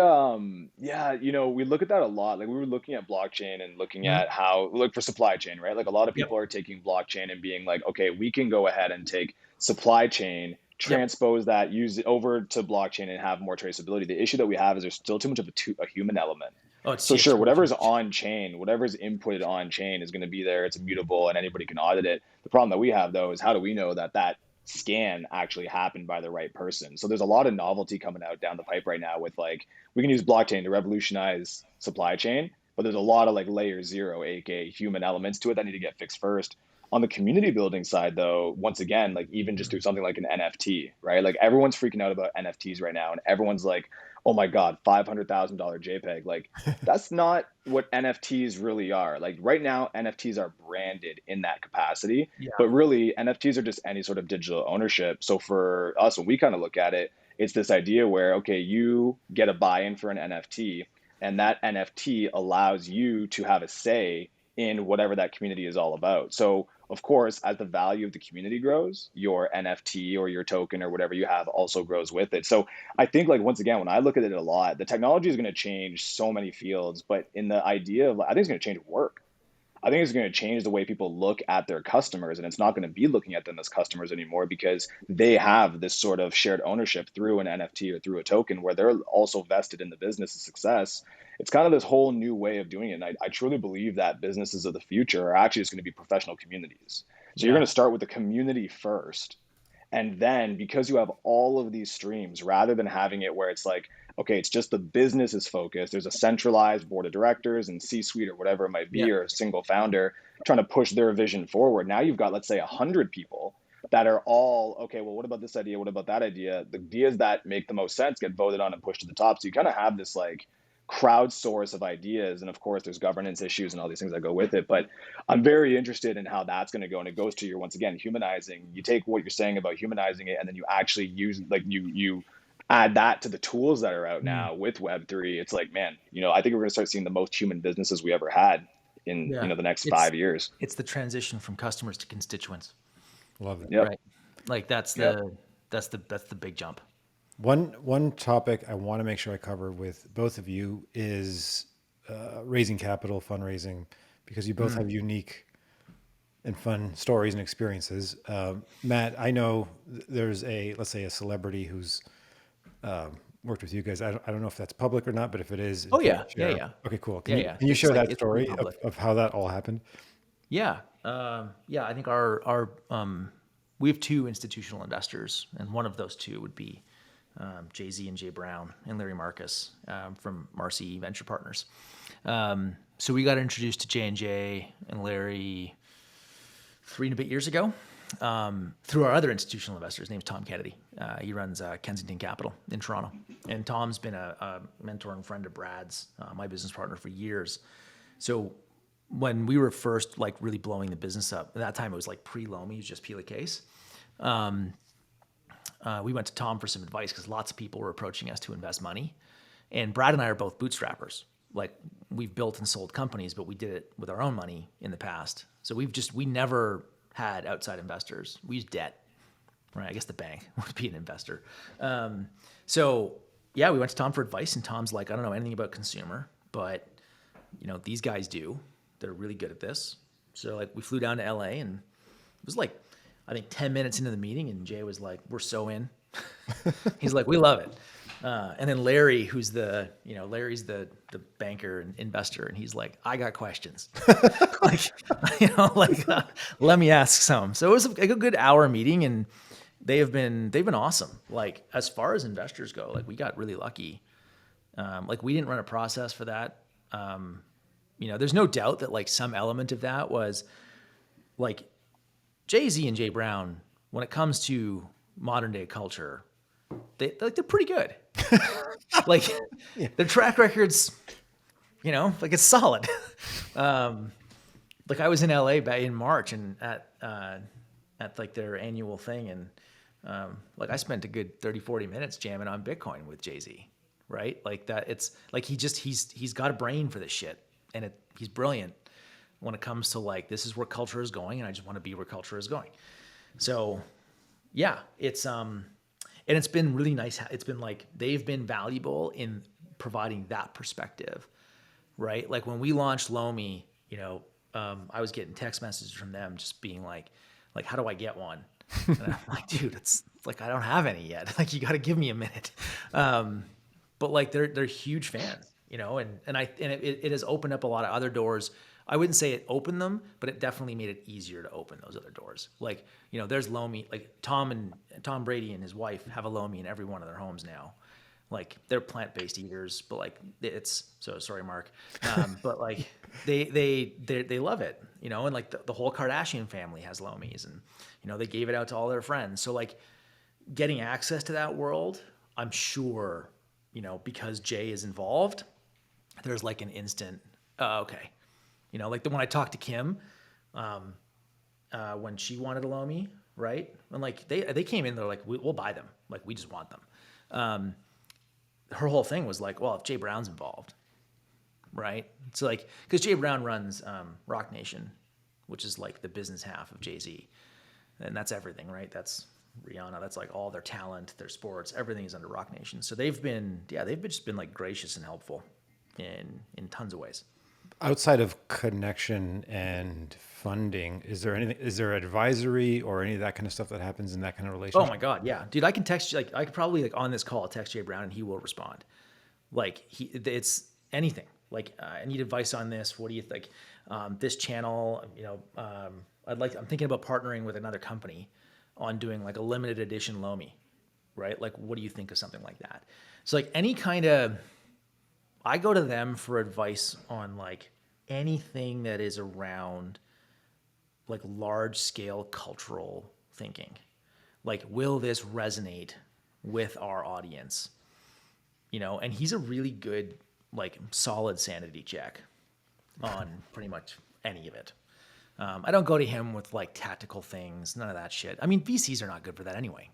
look at that a lot. Like we were looking at blockchain and looking Mhm. at how, like for supply chain, right? Like a lot of Yep. people are taking blockchain and being like, okay, we can go ahead and take supply chain, Yep. transpose that, use it over to blockchain and have more traceability. The issue that we have is there's still too much of a human element. Oh, So it's sure, way too whatever's much. on chain, whatever's inputted on chain is going to be there. It's immutable and anybody can audit it. The problem that we have though is how do we know that that scan actually happened by the right person? So there's a lot of novelty coming out down the pipe right now with like we can use blockchain to revolutionize supply chain, but there's a lot of like layer zero, aka human elements to it that need to get fixed first. On the community building side, though, once again, like even just through something like an NFT, right? Like everyone's freaking out about NFTs right now, and everyone's like, "Oh my God, $500,000 JPEG!" Like that's not what NFTs really are. Like right now, NFTs are branded in that capacity, Yeah. but really, NFTs are just any sort of digital ownership. So for us, when we kind of look at it, it's this idea where, okay, you get a buy-in for an NFT, and that NFT allows you to have a say in whatever that community is all about. So, of course, as the value of the community grows, your NFT or your token or whatever you have also grows with it. So, I think, like, once again, when I look at it a lot, the technology is going to change so many fields, but in the idea of, I think it's going to change work. I think it's going to change the way people look at their customers, and it's not going to be looking at them as customers anymore because they have this sort of shared ownership through an NFT or through a token where they're also vested in the business's success. It's kind of this whole new way of doing it. And I truly believe that businesses of the future are actually just going to be professional communities. So you're Yeah. going to start with the community first. And then because you have all of these streams, rather than having it where it's like, okay, it's just the business is focused, there's a centralized board of directors and C-suite or whatever it might Yeah. be, or a single founder trying to push their vision forward. Now you've got, let's say, 100 people that are all, okay, well, what about this idea? What about that idea? The ideas that make the most sense get voted on and pushed to the top. So you kind of have this like crowdsource of ideas. And of course, there's governance issues and all these things that go with it. But I'm very interested in how that's going to go. And it goes to your, once again, humanizing. You take what you're saying about humanizing it, and then you actually use, like, you add that to the tools that are out Mm. now with Web3. It's like, man, I think we're going to start seeing the most human businesses we ever had in, Yeah. the next It's 5 years. it's the transition from customers to constituents, Love it. Yep. right? Like that's Yep. the big jump. One topic I want to make sure I cover with both of you is raising capital, fundraising, because you both have unique and fun stories and experiences. Matt, I know there's let's say a celebrity who's worked with you guys. I don't know if that's public or not, but if it is, Oh can you yeah. share? Yeah. Okay, cool. Yeah. Can you Yeah. can you It's share like that it's pretty story of, public. of how that all happened? Yeah. Yeah. I think our we have two institutional investors, and one of those two would be Jay-Z and Jay Brown and Larry Marcus from Marcy Venture Partners. So we got introduced to J&J and Larry 3 and a bit years ago through our other institutional investor. His name's Tom Kennedy. He runs Kensington Capital in Toronto. And Tom's been a mentor and friend of Brad's, my business partner, for years. So when we were first like really blowing the business up, at that time it was like pre-Lomi, it was just Pela case. We went to Tom for some advice because lots of people were approaching us to invest money. And Brad and I are both bootstrappers. Like we've built and sold companies, but we did it with our own money in the past. So we never had outside investors. We used debt, right? I guess the bank would be an investor. So yeah, we went to Tom for advice, and Tom's like, I don't know anything about consumer, but these guys do. They're really good at this. So like we flew down to LA, and it was like, I think 10 minutes into the meeting, and Jay was like, we're so in. He's like, we love it. And then Larry, who's Larry's the banker and investor, and he's like, I got questions. Let me ask some. So it was a good hour meeting, and they've been awesome. Like as far as investors go, like we got really lucky. Like we didn't run a process for that. There's no doubt that like some element of that was like Jay-Z and Jay Brown, when it comes to modern day culture, they're pretty good. Like their track records, like it's solid. Like I was in LA back in March and at like their annual thing, and like I spent a good 30-40 minutes jamming on Bitcoin with Jay-Z, right? Like that, it's like he's got a brain for this shit, and he's brilliant when it comes to like, this is where culture is going, and I just want to be where culture is going. So yeah, it's and it's been really nice. It's been like, they've been valuable in providing that perspective, right? Like when we launched Lomi, I was getting text messages from them just being like, how do I get one? And I'm like, dude, it's like, I don't have any yet. Like, you got to give me a minute. But like, they're huge fans, and it has opened up a lot of other doors. I wouldn't say it opened them, but it definitely made it easier to open those other doors. Like, there's Lomi, like Tom Brady and his wife have a Lomi in every one of their homes now. Like they're plant-based eaters, but like it's so sorry, Mark. But like they love it, you know, and like the whole Kardashian family has Lomis, and you know, they gave it out to all their friends. So like getting access to that world, I'm sure, you know, because Jay is involved, there's like an instant, okay. You know, like the when I talked to Kim, when she wanted a Lomi, right? And like they came in, they're like, we'll buy them. Like we just want them. Her whole thing was like, well, if Jay Brown's involved, right? So like, because Jay Brown runs Rock Nation, which is like the business half of Jay-Z. And that's everything, right? That's Rihanna. That's like all their talent, their sports, everything is under Rock Nation. So they've just been like gracious and helpful in tons of ways. Outside of connection and funding, is there advisory or any of that kind of stuff that happens in that kind of Oh relationship? my God, yeah, dude. I can text you. Like I could probably like on this call text Jay Brown and he will respond. Like it's anything. Like I need advice on this. What do you think? This channel, you know, I'm thinking about partnering with another company on doing like a limited edition Lomi, right? Like, what do you think of something like that? So like any kind of, I go to them for advice on like anything that is around like large scale cultural thinking. Like, will this resonate with our audience? You know, and he's a really good, like solid sanity check on pretty much any of it. I don't go to him with like tactical things, none of that shit. I mean, VCs are not good for that anyway.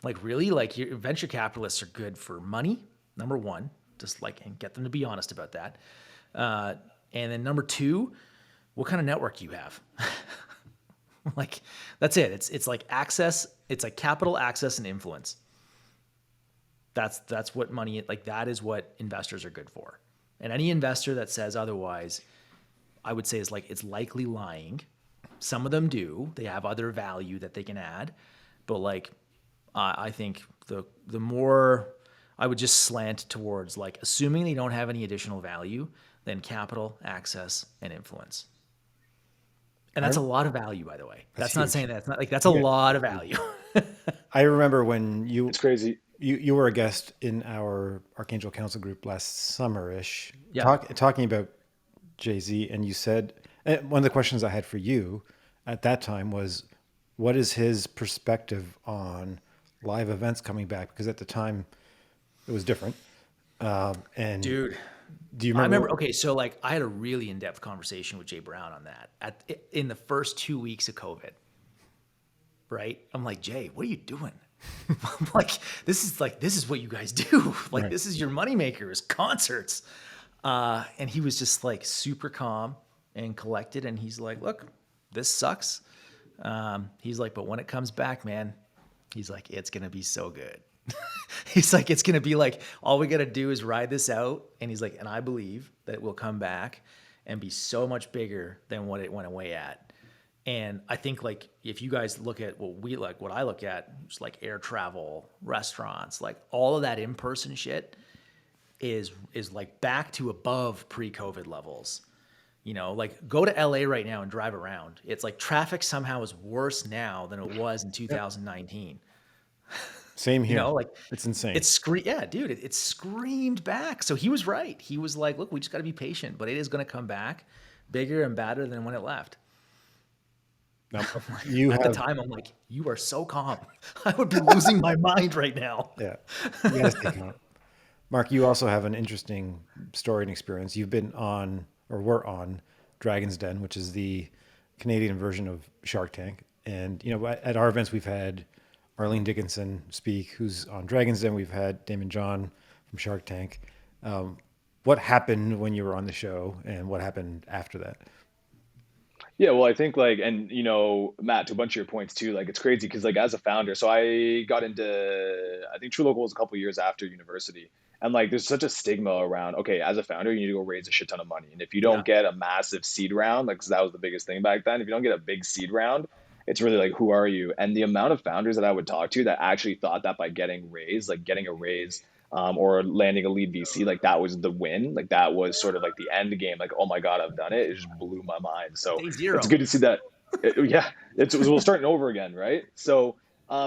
Like really, like your venture capitalists are good for money, number one, just like, and get them to be honest about that. And then number two, what kind of network you have. Like that's it. It's like access. It's like capital, access, and influence. That's what money, like that is what investors are good for. And any investor that says otherwise, I would say is like, it's likely lying. Some of them do. They have other value that they can add. But like, I think the more I would just slant towards like assuming they don't have any additional value, then capital, access, and influence. And that's a lot of value, by the way. That's not huge. saying that. It's not like that's a lot of value. I remember when It's crazy. you were a guest in our Archangel Council group last summer-ish, Yeah. talking about Jay-Z, and you said, and one of the questions I had for you at that time was, what is his perspective on live events coming back? Because at the time, it was different. And Dude, do you I remember? remember, okay, so like I had a really in-depth conversation with Jay Brown on that in the first 2 weeks of COVID, right? I'm like, Jay, what are you doing? I'm like, this is what you guys do. Like, Right. this is your moneymaker is concerts. And he was just like super calm and collected. And he's like, look, this sucks. He's like, but when it comes back, man, he's like, it's going to be so good. He's like, it's going to be like, all we got to do is ride this out. And he's like, and I believe that it will come back and be so much bigger than what it went away at. And I think like, if you guys look at what I look at, just like air travel, restaurants, like all of that in-person shit is like back to above pre-COVID levels. You know, like go to LA right now and drive around. It's like traffic somehow is worse now than it was in 2019. Same You here. know, like It's insane. yeah, dude, it screamed back. So he was right. He was like, look, we just got to be patient, but it is going to come back bigger and badder than when it left. Now, you At the have, time, I'm like, you are so calm. I would be losing my mind right now. yeah, you gotta stay calm. Mark, you also have an interesting story and experience. You've been on, or were on, Dragon's Den, which is the Canadian version of Shark Tank. And, you know, at our events, we've had Arlene Dickinson speak, who's on Dragon's Den. We've had Damon John from Shark Tank. What happened when you were on the show, and what happened after that? Yeah, well, I think like, and you know, Matt, to a bunch of your points too, like it's crazy because like as a founder, so I got into, I think True Local was a couple years after university, and like there's such a stigma around, okay, as a founder, you need to go raise a shit ton of money, and if you don't Yeah. get a massive seed round, like 'cause that was the biggest thing back then, if you don't get a big seed round, it's really like, who are you? And the amount of founders that I would talk to that actually thought that by getting raised, like getting a raise, or landing a lead VC, like that was the win. Like that was sort of like the end game. Like, oh my God, I've done it. It just blew my mind. So Day it's zero. good to see that. Yeah, we're starting over again, right? So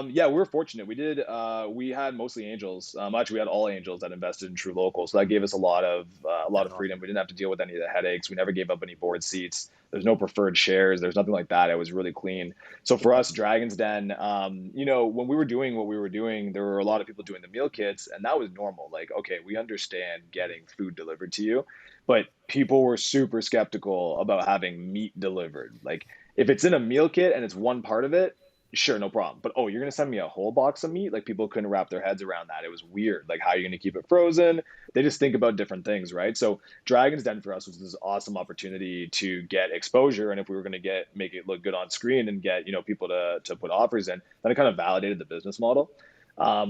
Yeah, we were fortunate. We had mostly angels. Actually, we had all angels that invested in True Local, so that gave us a lot That's of awesome. freedom. We didn't have to deal with any of the headaches. We never gave up any board seats. There's no preferred shares. There's nothing like that. It was really clean. So for us, Dragon's Den, when we were doing what we were doing, there were a lot of people doing the meal kits, and that was normal. Like, okay, we understand getting food delivered to you, but people were super skeptical about having meat delivered. Like, if it's in a meal kit and it's one part of it, sure, no problem. But oh, you're gonna send me a whole box of meat? Like, people couldn't wrap their heads around that. It was weird. Like, how are you gonna keep it frozen? They just think about different things, right? So Dragon's Den for us was this awesome opportunity to get exposure. And if we were gonna make it look good on screen and get, people to put offers in, then it kind of validated the business model.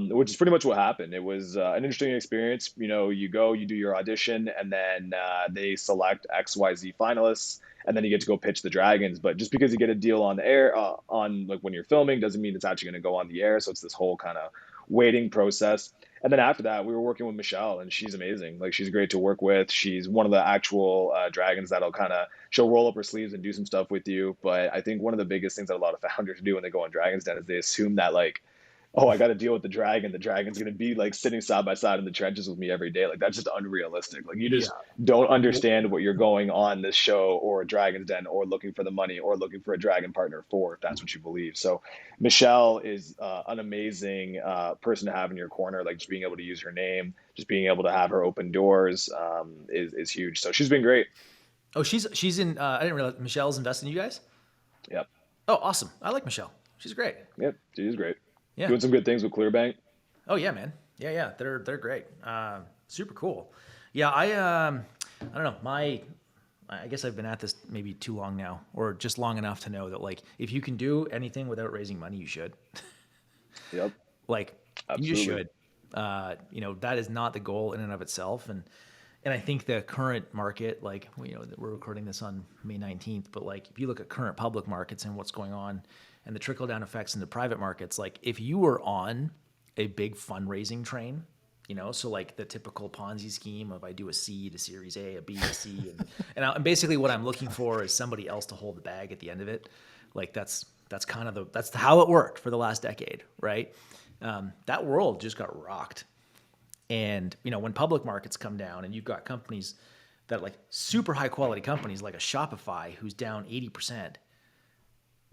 Which is pretty much what happened. It was an interesting experience. You go, you do your audition, and then they select XYZ finalists, and then you get to go pitch the Dragons. But just because you get a deal on the air, on like when you're filming, doesn't mean it's actually going to go on the air. So it's this whole kind of waiting process. And then after that, we were working with Michelle, and she's amazing. Like, she's great to work with. She's one of the actual Dragons that'll she'll roll up her sleeves and do some stuff with you. But I think one of the biggest things that a lot of founders do when they go on Dragons Den is they assume that, like, oh, I got to deal with the dragon. The dragon's going to be like sitting side by side in the trenches with me every day. Like, that's just unrealistic. Like, you Yeah. just don't understand what you're going on this show or Dragon's Den or looking for the money or looking for a dragon partner for, if that's what you believe. So Michelle is an amazing person to have in your corner. Like, just being able to use her name, just being able to have her open doors is huge. So she's been great. Oh, she's in. I didn't realize Michelle's invested in you guys. Yep. Oh, awesome. I like Michelle. She's great. Yep. She's great. Yeah. Doing some good things with Clearbank. Oh yeah, man. Yeah. They're great. Super cool. Yeah, I don't know. I guess I've been at this maybe too long now, or just long enough to know that, like, if you can do anything without raising money, you should. Yep. Like, you just Absolutely. should. That is not the goal in and of itself. And I think the current market, like, we're recording this on May 19th, but like, if you look at current public markets and what's going on and the trickle down effects in the private markets, like, if you were on a big fundraising train, so like the typical Ponzi scheme of I do a seed, a series A, a B, a C, and basically what I'm looking for is somebody else to hold the bag at the end of it. Like, that's kind of that's how it worked for the last decade, right? That world just got rocked. And, when public markets come down and you've got companies that, like, super high quality companies like a Shopify who's down 80%,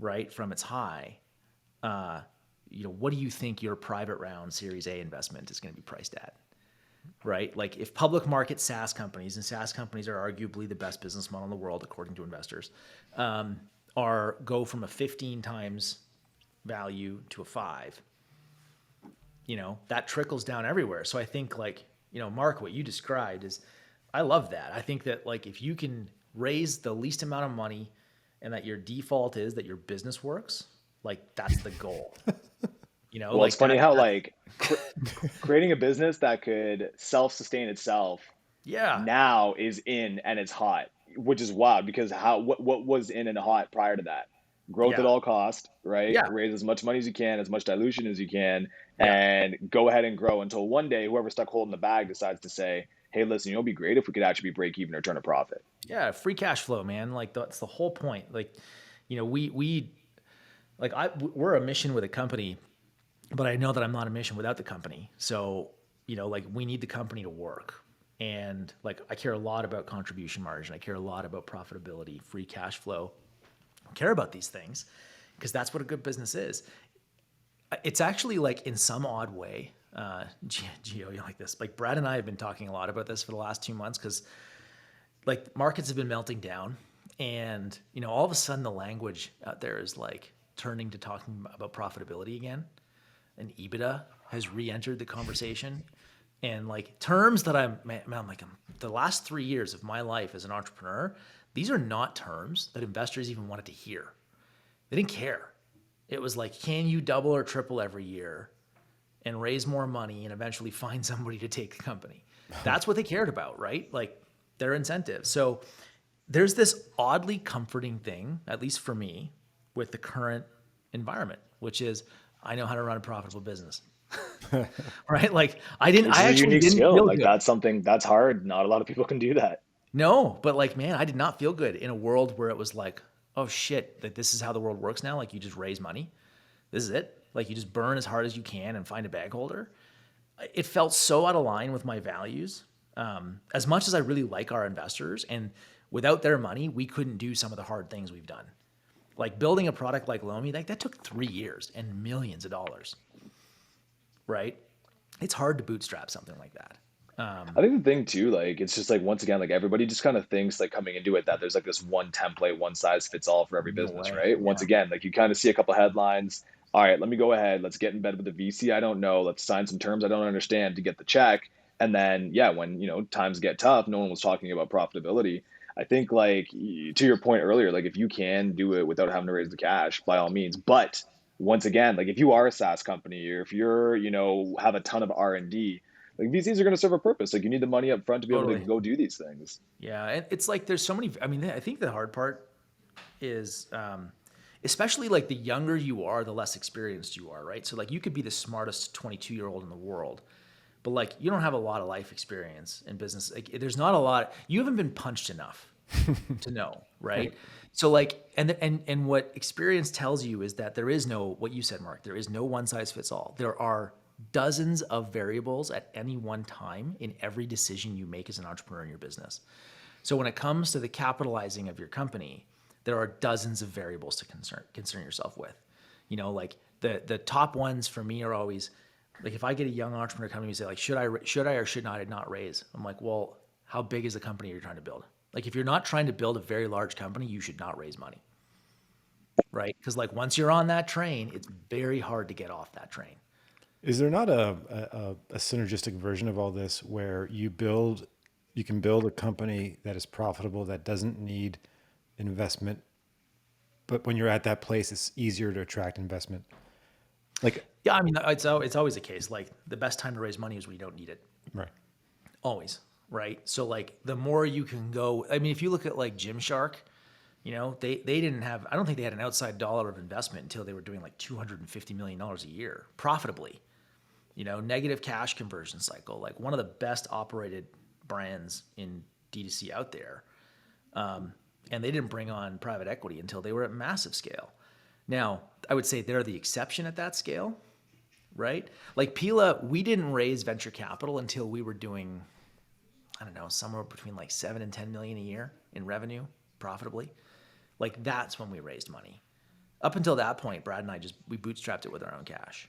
right, from its high, what do you think your private round Series A investment is going to be priced at, right? Like, if public market SaaS companies, and SaaS companies are arguably the best business model in the world according to investors, go from a 15 times value to a 5, that trickles down everywhere. So I think, like, Mark, what you described is, I love that. I think that, like, if you can raise the least amount of money and that your default is that your business works, like, that's the goal. Well, like, it's funny how, like, creating a business that could self-sustain itself yeah, now is in and it's hot, which is wild because what was in and hot prior to that? Growth at yeah, all cost, right? yeah, Raise as much money as you can, as much dilution as you can, yeah, and go ahead and grow until one day whoever's stuck holding the bag decides to say, "Hey, listen, it'd be great if we could actually be break even or turn a profit." yeah. Free cash flow, man. Like, that's the whole point. Like, we're a mission with a company, but I know that I'm not a mission without the company. So, like, we need the company to work. And, like, I care a lot about contribution margin. I care a lot about profitability, free cash flow. I care about these things because that's what a good business is. It's actually, like, in some odd way, Gio, you like this? Like, Brad and I have been talking a lot about this for the last 2 months because, like, markets have been melting down, and, all of a sudden the language out there is, like, turning to talking about profitability again, and EBITDA has re-entered the conversation, and, like, terms that I'm like, the last 3 years of my life as an entrepreneur, these are not terms that investors even wanted to hear. They didn't care. It was like, can you double or triple every year and raise more money and eventually find somebody to take the company? That's what they cared about, right? Like, their incentives. So there's this oddly comforting thing, at least for me, with the current environment, which is, I know how to run a profitable business. Right? Like, I Which is a actually unique didn't skill. feel Like, good. that's something that's hard. Not a lot of people can do that. No, but, like, man, I did not feel good in a world where it was like, oh shit, like, this is how the world works now. Like, you just raise money. This is it. Like you just burn as hard as you can and find a bag holder. It felt so out of line with my values. As much as I really like our investors, and without their money, we couldn't do some of the hard things we've done. Like building a product like Lomi, like that took 3 years and millions of dollars, right? It's hard to bootstrap something like that. I think the thing too, like it's just like once again, like everybody just kind of thinks like coming into it that there's like this one template, one size fits all for every No business, way. right? Once Yeah, again, like you kind of see a couple headlines. All right, let me go ahead. Let's get in bed with the VC. I don't know. Let's sign some terms I don't understand to get the check. And then, yeah, when times get tough, no one was talking about profitability. I think like to your point earlier, like if you can do it without having to raise the cash, by all means. But once again, like if you are a SaaS company or if you're, have a ton of R&D, like VCs are going to serve a purpose. Like you need the money up front to be able to totally. go do these things. Yeah, and it's like there's so many. I mean, I think the hard part is, especially like the younger you are, the less experienced you are, right? So like you could be the smartest 22-year-old in the world, but like you don't have a lot of life experience in business. Like there's not a lot. You haven't been punched enough to know, right? So like, and what experience tells you is that there is no, what you said, Mark, there is no one size fits all. There are dozens of variables at any one time in every decision you make as an entrepreneur in your business. So when it comes to the capitalizing of your company, there are dozens of variables to concern yourself with. Like the top ones for me are always like if I get a young entrepreneur coming to me and say like should I or should I not raise? I'm like, well, how big is the company you're trying to build? Like if you're not trying to build a very large company, you should not raise money, right? Because like once you're on that train, it's very hard to get off that train. Is there not a synergistic version of all this where you can build a company that is profitable that doesn't need investment, but when you're at that place, it's easier to attract investment? Like, Yeah, I mean, it's always the case. Like the best time to raise money is when you don't need it. right. Always, right? So like the more you can go, I mean, if you look at like Gymshark, they didn't have, I don't think they had an outside dollar of investment until they were doing like $250 million a year profitably. Negative cash conversion cycle, like one of the best operated brands in D2C out there. And they didn't bring on private equity until they were at massive scale. Now, I would say they're the exception at that scale, right? Like Pela, we didn't raise venture capital until we were doing, I don't know, somewhere between like 7 and 10 million a year in revenue profitably. Like that's when we raised money. Up until that point, Brad and I we bootstrapped it with our own cash.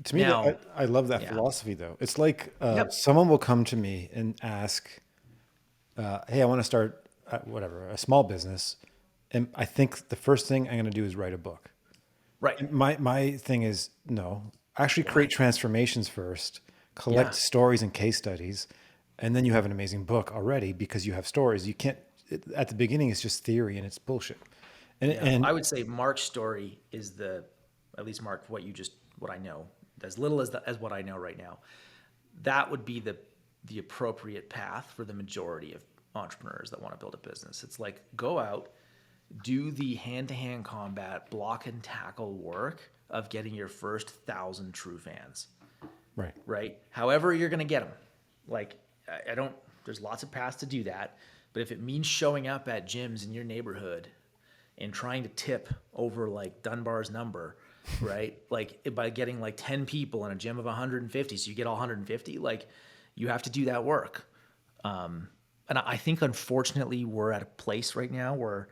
To me, Now, I love that yeah. philosophy though. It's like Yep. someone will come to me and ask, hey, I want to start whatever, a small business. And I think the first thing I'm going to do is write a book. Right. And my thing is, no, actually create transformations first, collect Yeah. stories and case studies, and then you have an amazing book already because you have stories. You can't, at the beginning, it's just theory and it's bullshit. And, Yeah. and I would say Mark's story is at least Mark, what I know, as little as what I know right now, that would be the appropriate path for the majority of entrepreneurs that want to build a business. It's like go out, do the hand-to-hand combat, block and tackle work of getting your first 1,000 true fans, right. right? However you're going to get them. Like I don't, there's lots of paths to do that, but if it means showing up at gyms in your neighborhood and trying to tip over like Dunbar's number, right? Like by getting like 10 people in a gym of 150, so you get all 150, like you have to do that work. And I think unfortunately we're at a place right now where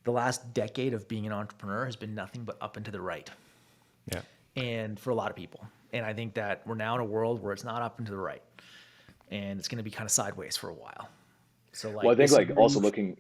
the last decade of being an entrepreneur has been nothing but up and to the right. Yeah. And for a lot of people. And I think that we're now in a world where it's not up and to the right. And it's going to be kind of sideways for a while. So like, Well, I think this is like where also you-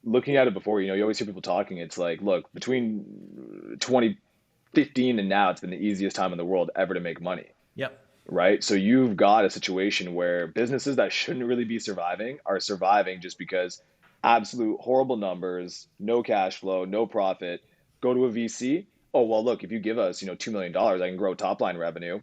looking at it before, you always hear people talking. It's like, look, between 2015 and now, it's been the easiest time in the world ever to make money, Yep. right? So you've got a situation where businesses that shouldn't really be surviving are surviving just because absolute horrible numbers, no cash flow, no profit. Go to a VC. Oh, well, look, if you give us, $2 million, I can grow top line revenue.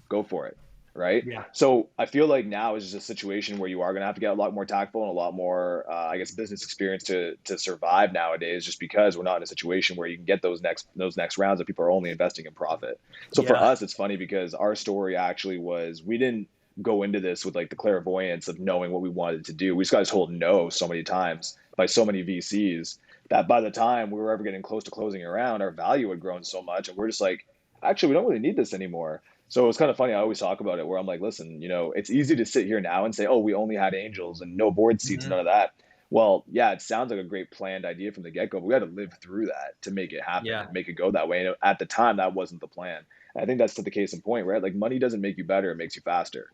Go for it. Right. Yeah. So I feel like now is just a situation where you are going to have to get a lot more tactful and a lot more, I guess, business experience to survive nowadays, just because we're not in a situation where you can get those next rounds that people are only investing in profit. So for Yeah. us, it's funny because our story actually was we didn't go into this with like the clairvoyance of knowing what we wanted to do. We just got told no so many times by so many VCs. that by the time we were ever getting close to closing around, our value had grown so much. And we're just like, actually, we don't really need this anymore. So it's kind of funny. I always talk about it where I'm like, listen, it's easy to sit here now and say, oh, we only had angels and no board seats, Hmm. none of that. Well, yeah, it sounds like a great planned idea from the get go, but we had to live through that to make it happen Yeah. and make it go that way. And at the time, that wasn't the plan. And I think that's to the case in point, right? Like money doesn't make you better, it makes you faster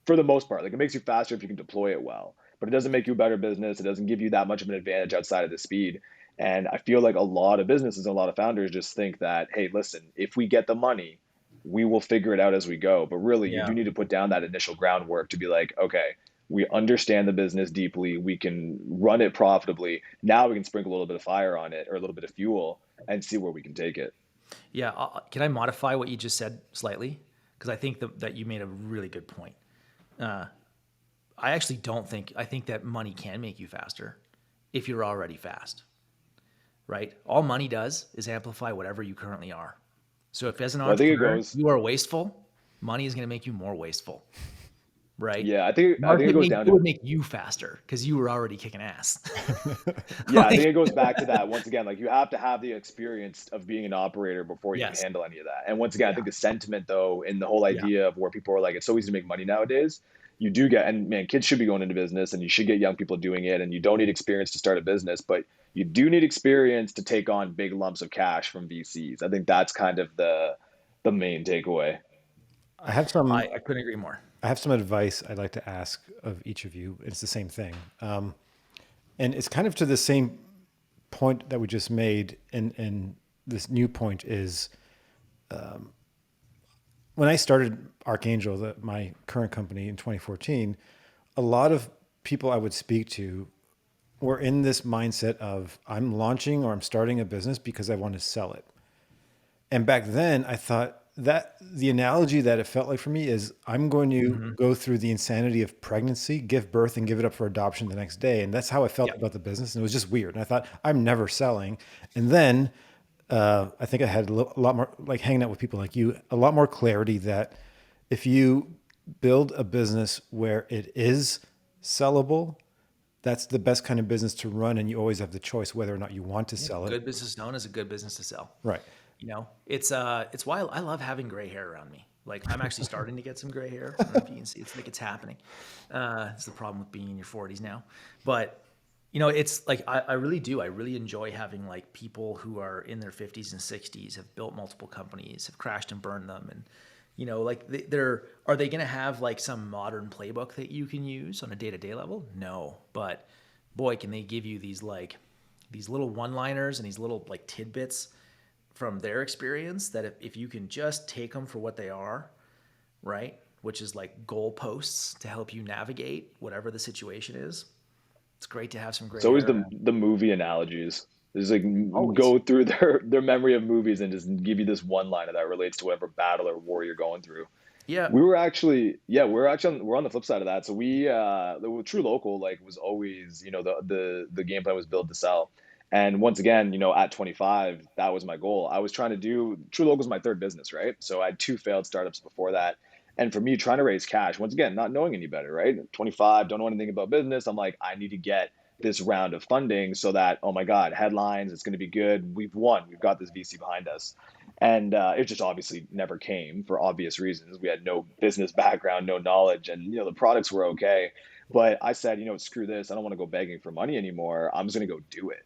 for the most part. Like it makes you faster if you can deploy it well, but it doesn't make you a better business. It doesn't give you that much of an advantage outside of the speed. And I feel like a lot of businesses and a lot of founders just think that, hey, listen, if we get the money, we will figure it out as we go. But really, you Yeah. do need to put down that initial groundwork to be like, okay, we understand the business deeply. We can run it profitably. Now we can sprinkle a little bit of fire on it or a little bit of fuel and see where we can take it. Yeah. Can I modify what you just said slightly? Because I think that you made a really good point. I actually don't think, I think that money can make you faster if you're already fast, right? All money does is amplify whatever you currently are. So if as an Well, I think it entrepreneur, goes, you are wasteful, money is going to make you more wasteful, right? yeah, I think it goes down It to would make you faster because you were already kicking ass. Yeah, I Like, think it goes back to that once again. Like you have to have the experience of being an operator before you can yes. handle any of that. And once again, I Yeah. think the sentiment though, in the whole Yeah. idea of where people are like, it's so easy to make money nowadays. You do get, and man, kids should be going into business, and you should get young people doing it. And you don't need experience to start a business, but you do need experience to take on big lumps of cash from VCs. I think that's kind of the main takeaway. I have some I couldn't agree more. I have some advice I'd like to ask of each of you. It's the same thing, and it's kind of to the same point that we just made. And this new point is when I started Archangel, my current company in 2014, a lot of people I would speak to were in this mindset of I'm launching or I'm starting a business because I want to sell it. And back then I thought that the analogy that it felt like for me is I'm going to Hmm. go through the insanity of pregnancy, give birth and give it up for adoption the next day. And that's how I felt Yeah. about the business. And it was just weird. And I thought I'm never selling. And then I think I had a lot more, like hanging out with people like you, a lot more clarity that if you build a business where it is sellable, that's the best kind of business to run. And you always have the choice whether or not you want to sell it. Good business known is a good business to sell. Right. It's why I love having gray hair around me. Like I'm actually starting to get some gray hair. I don't know if you can see. It's like it's happening. It's the problem with being in your 40s now. But it's like I really do. I really enjoy having like people who are in their 50s and 60s, have built multiple companies, have crashed and burned them, and like they're are they going to have like some modern playbook that you can use on a day-to-day level? No, but boy, can they give you these little one-liners and these little like tidbits from their experience that if you can just take them for what they are, right? Which is like goalposts to help you navigate whatever the situation is. It's great to have some It's gray always hair. the movie analogies. Just like Always. go through their memory of movies and just give you this one liner that relates to whatever battle or war you're going through. Yeah. We're on the flip side of that. So the True Local like was always, the game plan was build to sell. And once again, at 25, that was my goal. I was trying to do True Local was my third business, right? So I had two failed startups before that. And for me, trying to raise cash, once again, not knowing any better, right? 25, don't know anything about business. I'm like, I need to get this round of funding so that, oh my God, headlines, it's going to be good. We've won. We've got this VC behind us. And it just obviously never came for obvious reasons. We had no business background, no knowledge, and the products were okay. But I said, screw this. I don't want to go begging for money anymore. I'm just going to go do it.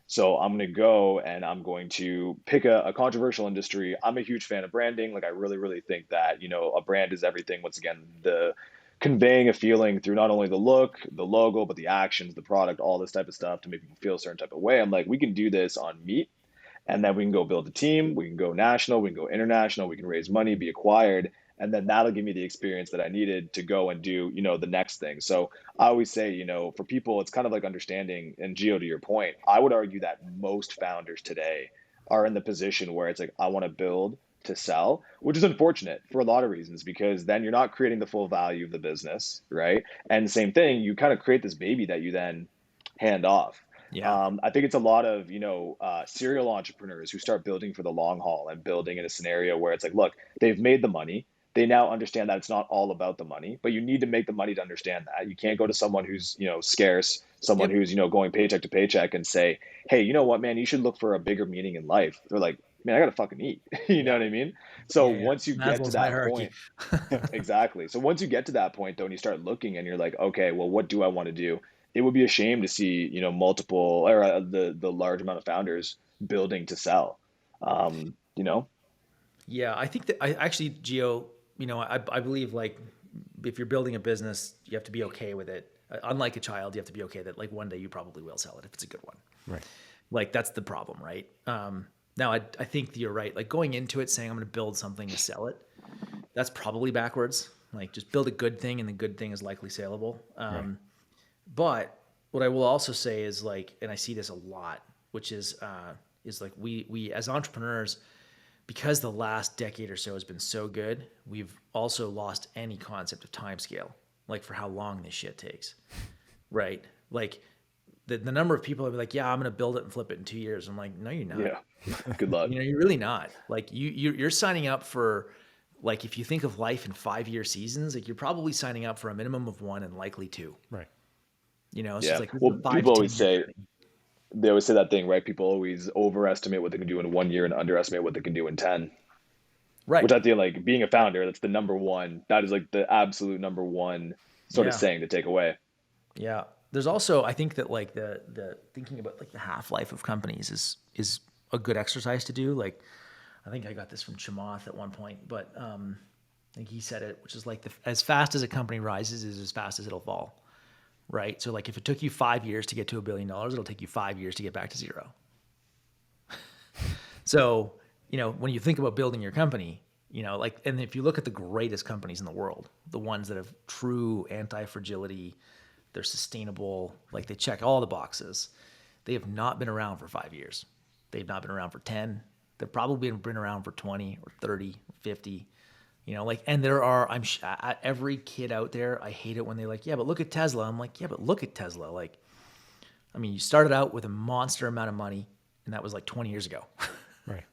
So I'm going to go and I'm going to pick a controversial industry. I'm a huge fan of branding. Like I really, really think that, a brand is everything. Once again, the conveying a feeling through not only the look, the logo, but the actions, the product, all this type of stuff to make people feel a certain type of way. I'm like, we can do this on meat and then we can go build a team. We can go national. We can go international. We can raise money, be acquired. And then that'll give me the experience that I needed to go and do, the next thing. So I always say, for people, it's kind of like understanding, and Gio, to your point, I would argue that most founders today are in the position where it's like, I want to build to sell, which is unfortunate for a lot of reasons, because then you're not creating the full value of the business, right? And same thing, you kind of create this baby that you then hand off. Yeah. I think it's a lot of serial entrepreneurs who start building for the long haul and building in a scenario where it's like, look, they've made the money, they now understand that it's not all about the money, but you need to make the money to understand that. You can't go to someone who's, scarce, someone Yep. who's, going paycheck to paycheck and say, hey, you know what, man, you should look for a bigger meaning in life. They're like, man, I gotta fucking eat. You know Yeah. what I mean? So Yeah. Yeah. once you get to Maslow's that hierarchy. point, exactly. So once you get to that point, though, and you start looking and you're like, okay, well, what do I want to do? It would be a shame to see, multiple or the large amount of founders building to sell. You know? Yeah, I think that I actually, Geo, I believe like if you're building a business, you have to be okay with it. Unlike a child, you have to be okay that like one day you probably will sell it if it's a good one. Right. Like that's the problem, right? Now I think that you're right. Like going into it saying I'm going to build something to sell it, that's probably backwards. Like just build a good thing and the good thing is likely saleable. Right. But what I will also say is like, and I see this a lot, which is like we as entrepreneurs, because the last decade or so has been so good, we've also lost any concept of time scale, like for how long this shit takes, right? Like the number of people that be like, yeah, I'm going to build it and flip it in 2 years. I'm like, no, you're not. Yeah. Good luck. You're really not. Like you're signing up for, like, if you think of life in 5-year seasons, like you're probably signing up for a minimum of 1 and likely 2. Right. So Yeah. it's like this is Well, a 5 people to always 10 year say, journey. they always say that thing, right? People always overestimate what they can do in 1 year and underestimate what they can do in 10, Right. which I feel like being a founder, that's the number one. That is like the absolute number one sort of Yeah. saying to take away. Yeah. There's also, I think that like the thinking about like the half life of companies is a good exercise to do. Like, I think I got this from Chamath at one point, but I think he said it, which is like as fast as a company rises is as fast as it'll fall, right? So like if it took you 5 years to get to $1 billion, it'll take you 5 years to get back to zero. So, when you think about building your company, like, and if you look at the greatest companies in the world, the ones that have true anti-fragility, they're sustainable, like they check all the boxes. They have not been around for 5 years. They've not been around for 10. They've probably been around for 20 or 30 or 50. Like, and there are, every kid out there, I hate it when they like, yeah, but look at Tesla. I'm like, yeah, but look at Tesla. Like, I mean, you started out with a monster amount of money, and that was like 20 years ago. Right.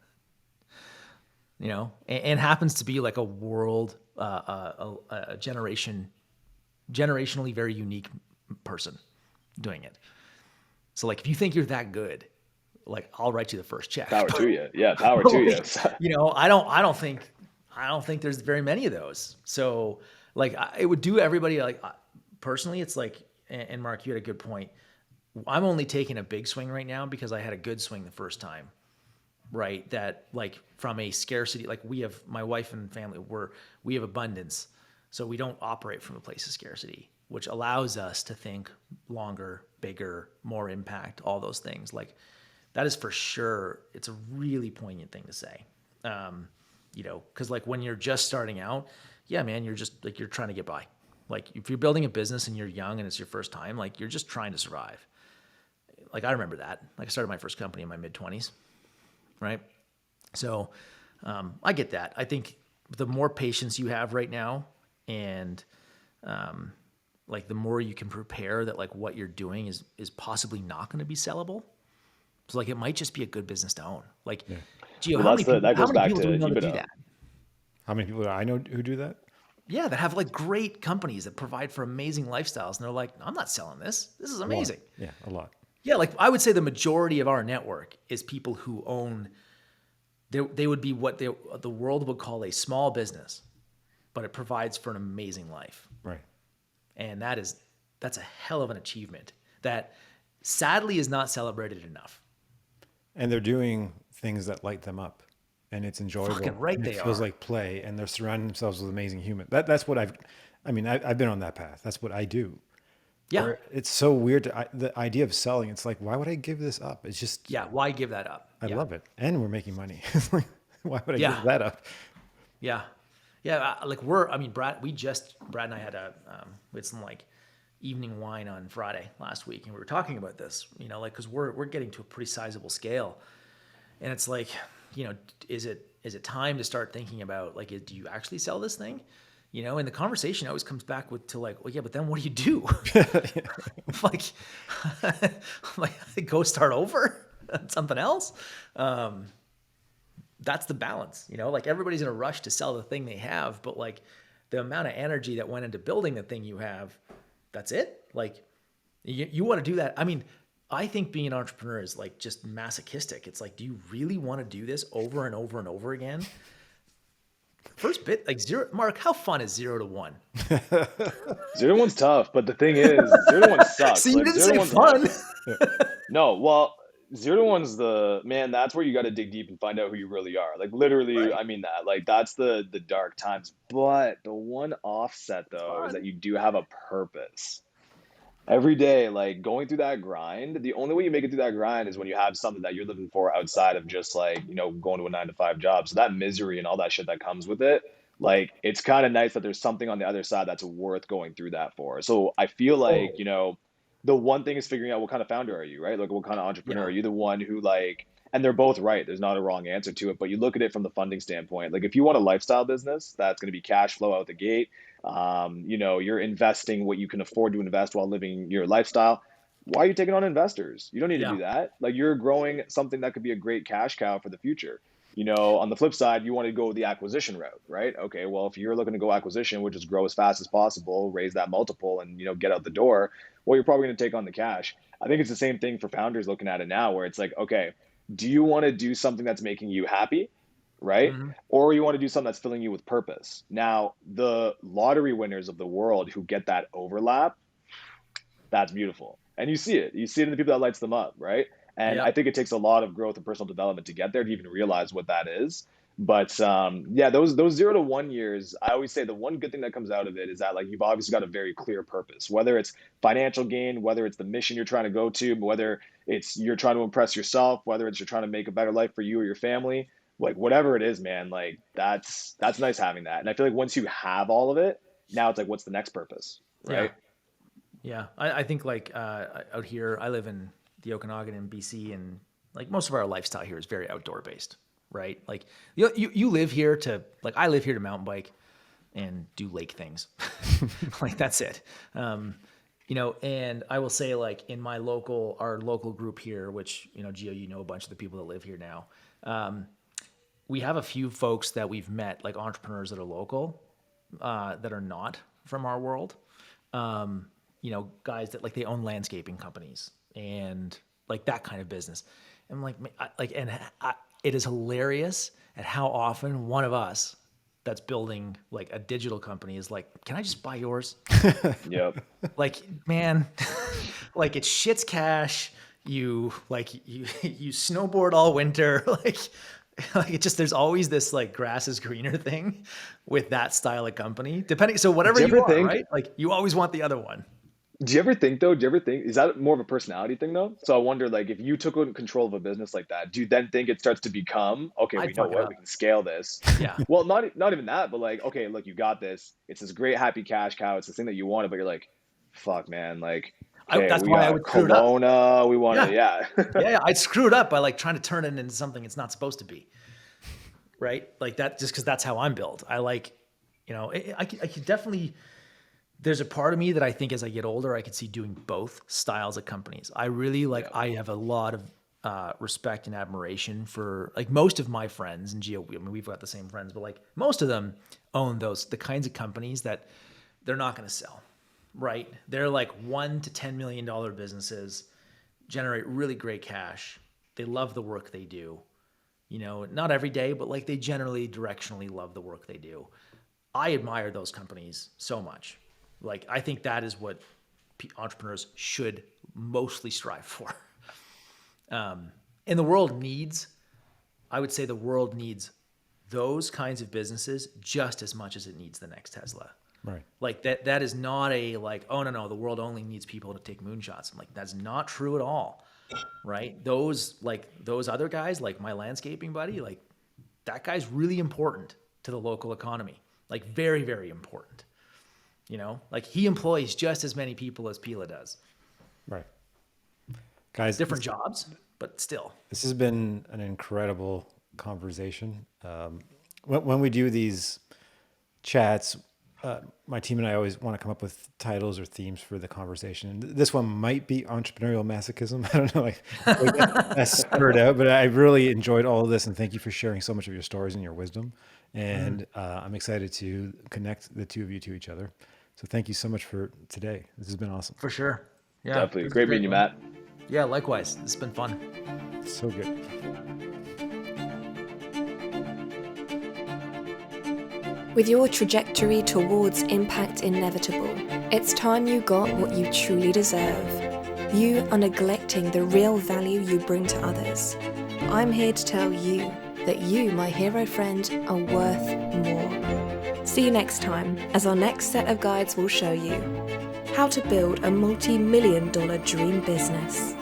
And happens to be like a world, a generationally very unique person doing it. So like, if you think you're that good, like I'll write you the first check. Power to you. Yeah. Power to you. I don't think there's very many of those. So like it would do everybody like personally, it's like, and Mark, you had a good point. I'm only taking a big swing right now because I had a good swing the first time. Right. That like from a scarcity, like my wife and family, we have abundance. So we don't operate from a place of scarcity, which allows us to think longer, bigger, more impact, all those things. Like that is for sure. It's a really poignant thing to say. Cause like when you're just starting out, yeah, man, you're just like, you're trying to get by. Like if you're building a business and you're young and it's your first time, like you're just trying to survive. Like I remember that. Like I started my first company in my mid-20s. Right. So I get that. I think the more patience you have right now and like the more you can prepare that like what you're doing is possibly not going to be sellable. So like it might just be a good business to own. Like, Gio, Well, how many that goes back people to do we know that do EBITDA. that? How many people do I know who do that? Yeah, that have like great companies that provide for amazing lifestyles. And they're like, I'm not selling this. This is amazing. Yeah, a lot. Yeah, like I would say the majority of our network is people who own, they would be what the world would call a small business, but it provides for an amazing life. Right. And that's a hell of an achievement that sadly is not celebrated enough. And they're doing things that light them up, and it's enjoyable. Fucking right and they it feels are. like play, and they're surrounding themselves with amazing humans. That's what I've been on that path. That's what I do. Yeah. Where it's so weird. The idea of selling, it's like, why would I give this up? It's just, Yeah. Why give that up? I Yeah. love it. And we're making money. It's like, why would I Yeah. give that up? Yeah. Yeah. Brad and I had we had some like evening wine on Friday last week. And we were talking about this, like, cause we're getting to a pretty sizable scale. And it's like, is it time to start thinking about like, do you actually sell this thing? And the conversation always comes back to like, well, yeah, but then what do you do? like, like go start over something else. that's the balance, you know, like everybody's in a rush to sell the thing they have, but like the amount of energy that went into building the thing you have, that's it. Like you want to do that. I mean, I think being an entrepreneur is like just masochistic. It's like, do you really want to do this over and over and over again? First bit, like zero, Mark, how fun is 0 to 1? 0 to 1's tough, but the thing is, 0 to 1 sucks. See, you Like didn't 0 to say 1's fun. no, well, 0 to 1's man, that's where you got to dig deep and find out who you really are. Like literally, Right. I mean that. Like that's the dark times. But the one offset though is that Fun. you do have a purpose. Every day, like going through that grind, the only way you make it through that grind is when you have something that you're living for outside of just like, going to a 9 to 5 job. So that misery and all that shit that comes with it, like it's kind of nice that there's something on the other side that's worth going through that for. So I feel like, Totally. the one thing is figuring out what kind of founder are you, right? Like what kind of entrepreneur Yeah. are you? The one who like, and they're both right. There's not a wrong answer to it, but you look at it from the funding standpoint. Like if you want a lifestyle business that's going to be cash flow out the gate, you're investing what you can afford to invest while living your lifestyle. Why are you taking on investors? You don't need to Yeah. do that. Like you're growing something that could be a great cash cow for the future. On the flip side, you want to go the acquisition route, right? Okay, well, if you're looking to go acquisition, which is grow as fast as possible, raise that multiple, and get out the door, well, you're probably going to take on the cash. I think it's the same thing for founders looking at it now, where it's like, okay, do you want to do something that's making you happy, right? Hmm. Or you want to do something that's filling you with purpose. Now, the lottery winners of the world who get that overlap, that's beautiful. And you see it. You see it in the people that lights them up, right? And I Yep. think it takes a lot of growth and personal development to get there to even realize what that is. But yeah, those 0 to 1 years, I always say the one good thing that comes out of it is that like you've obviously got a very clear purpose, whether it's financial gain, whether it's the mission you're trying to go to, whether it's you're trying to impress yourself, whether it's you're trying to make a better life for you or your family, like whatever it is, man, like that's nice having that. And I feel like once you have all of it, now it's like what's the next purpose, Yeah. right? Yeah. I think like out here, I live in the Okanagan in BC, and like most of our lifestyle here is very outdoor based, right? Like you live here to like I live here to mountain bike and do lake things. Like that's it. And I will say like in our local group here, which, Gio, a bunch of the people that live here now. We have a few folks that we've met, like entrepreneurs that are local, that are not from our world. Guys that like they own landscaping companies and like that kind of business. And I'm like, it is hilarious at how often one of us that's building like a digital company is like, can I just buy yours? Yep. Like, man, like it shits cash. You snowboard all winter. Like it just, there's always this like grass is greener thing with that style of company, depending. So whatever Do you you ever are, think right? Like you always want the other one. Do you ever think though? Do you ever think is that more of a personality thing though? So I wonder, like, if you took control of a business like that, do you then think it starts to become okay? We I'd know fuck it what we up. can scale this. Yeah. Well, not even that, but like, okay, look, you got this. It's this great happy cash cow. It's the thing that you wanted, but you're like, fuck, man. Like, okay, That's we why I got would screw it up. Kelowna. We want to, Yeah. yeah, Yeah. I'd screw it up by like trying to turn it into something it's not supposed to be. Right. Like that, just because that's how I'm built. I like, I could definitely, there's a part of me that I think as I get older, I could see doing both styles of companies. I really like, yeah, I have a lot of respect and admiration for like most of my friends and Geo. I mean, we've got the same friends, but like most of them own the kinds of companies that they're not going to sell, right? They're like $1 to $10 million businesses, generate really great cash. They love the work they do. Not every day, but like they generally directionally love the work they do. I admire those companies so much. Like, I think that is what entrepreneurs should mostly strive for. And the world needs, I would say the world needs those kinds of businesses just as much as it needs the next Tesla. Right. Like that is not a like, oh no, the world only needs people to take moonshots. I'm like, that's not true at all. Right? Those other guys, like my landscaping buddy, like that guy's really important to the local economy. Like very, very important. Like he employs just as many people as Pela does. Right. Guys, Different jobs, but still. this has been an incredible conversation. When we do these chats, my team and I always want to come up with titles or themes for the conversation. And this one might be entrepreneurial masochism. I don't know, that's spurred out, but I really enjoyed all of this. And thank you for sharing so much of your stories and your wisdom. And I'm excited to connect the two of you to each other. So thank you so much for today. This has been awesome. For sure. Yeah. Definitely. this is Great meeting you, one. Matt. Yeah, likewise. It's been fun. So good. With your trajectory towards impact inevitable, it's time you got what you truly deserve. You are neglecting the real value you bring to others. I'm here to tell you that you, my hero friend, are worth more. See you next time, as our next set of guides will show you how to build a multi-million-dollar dream business.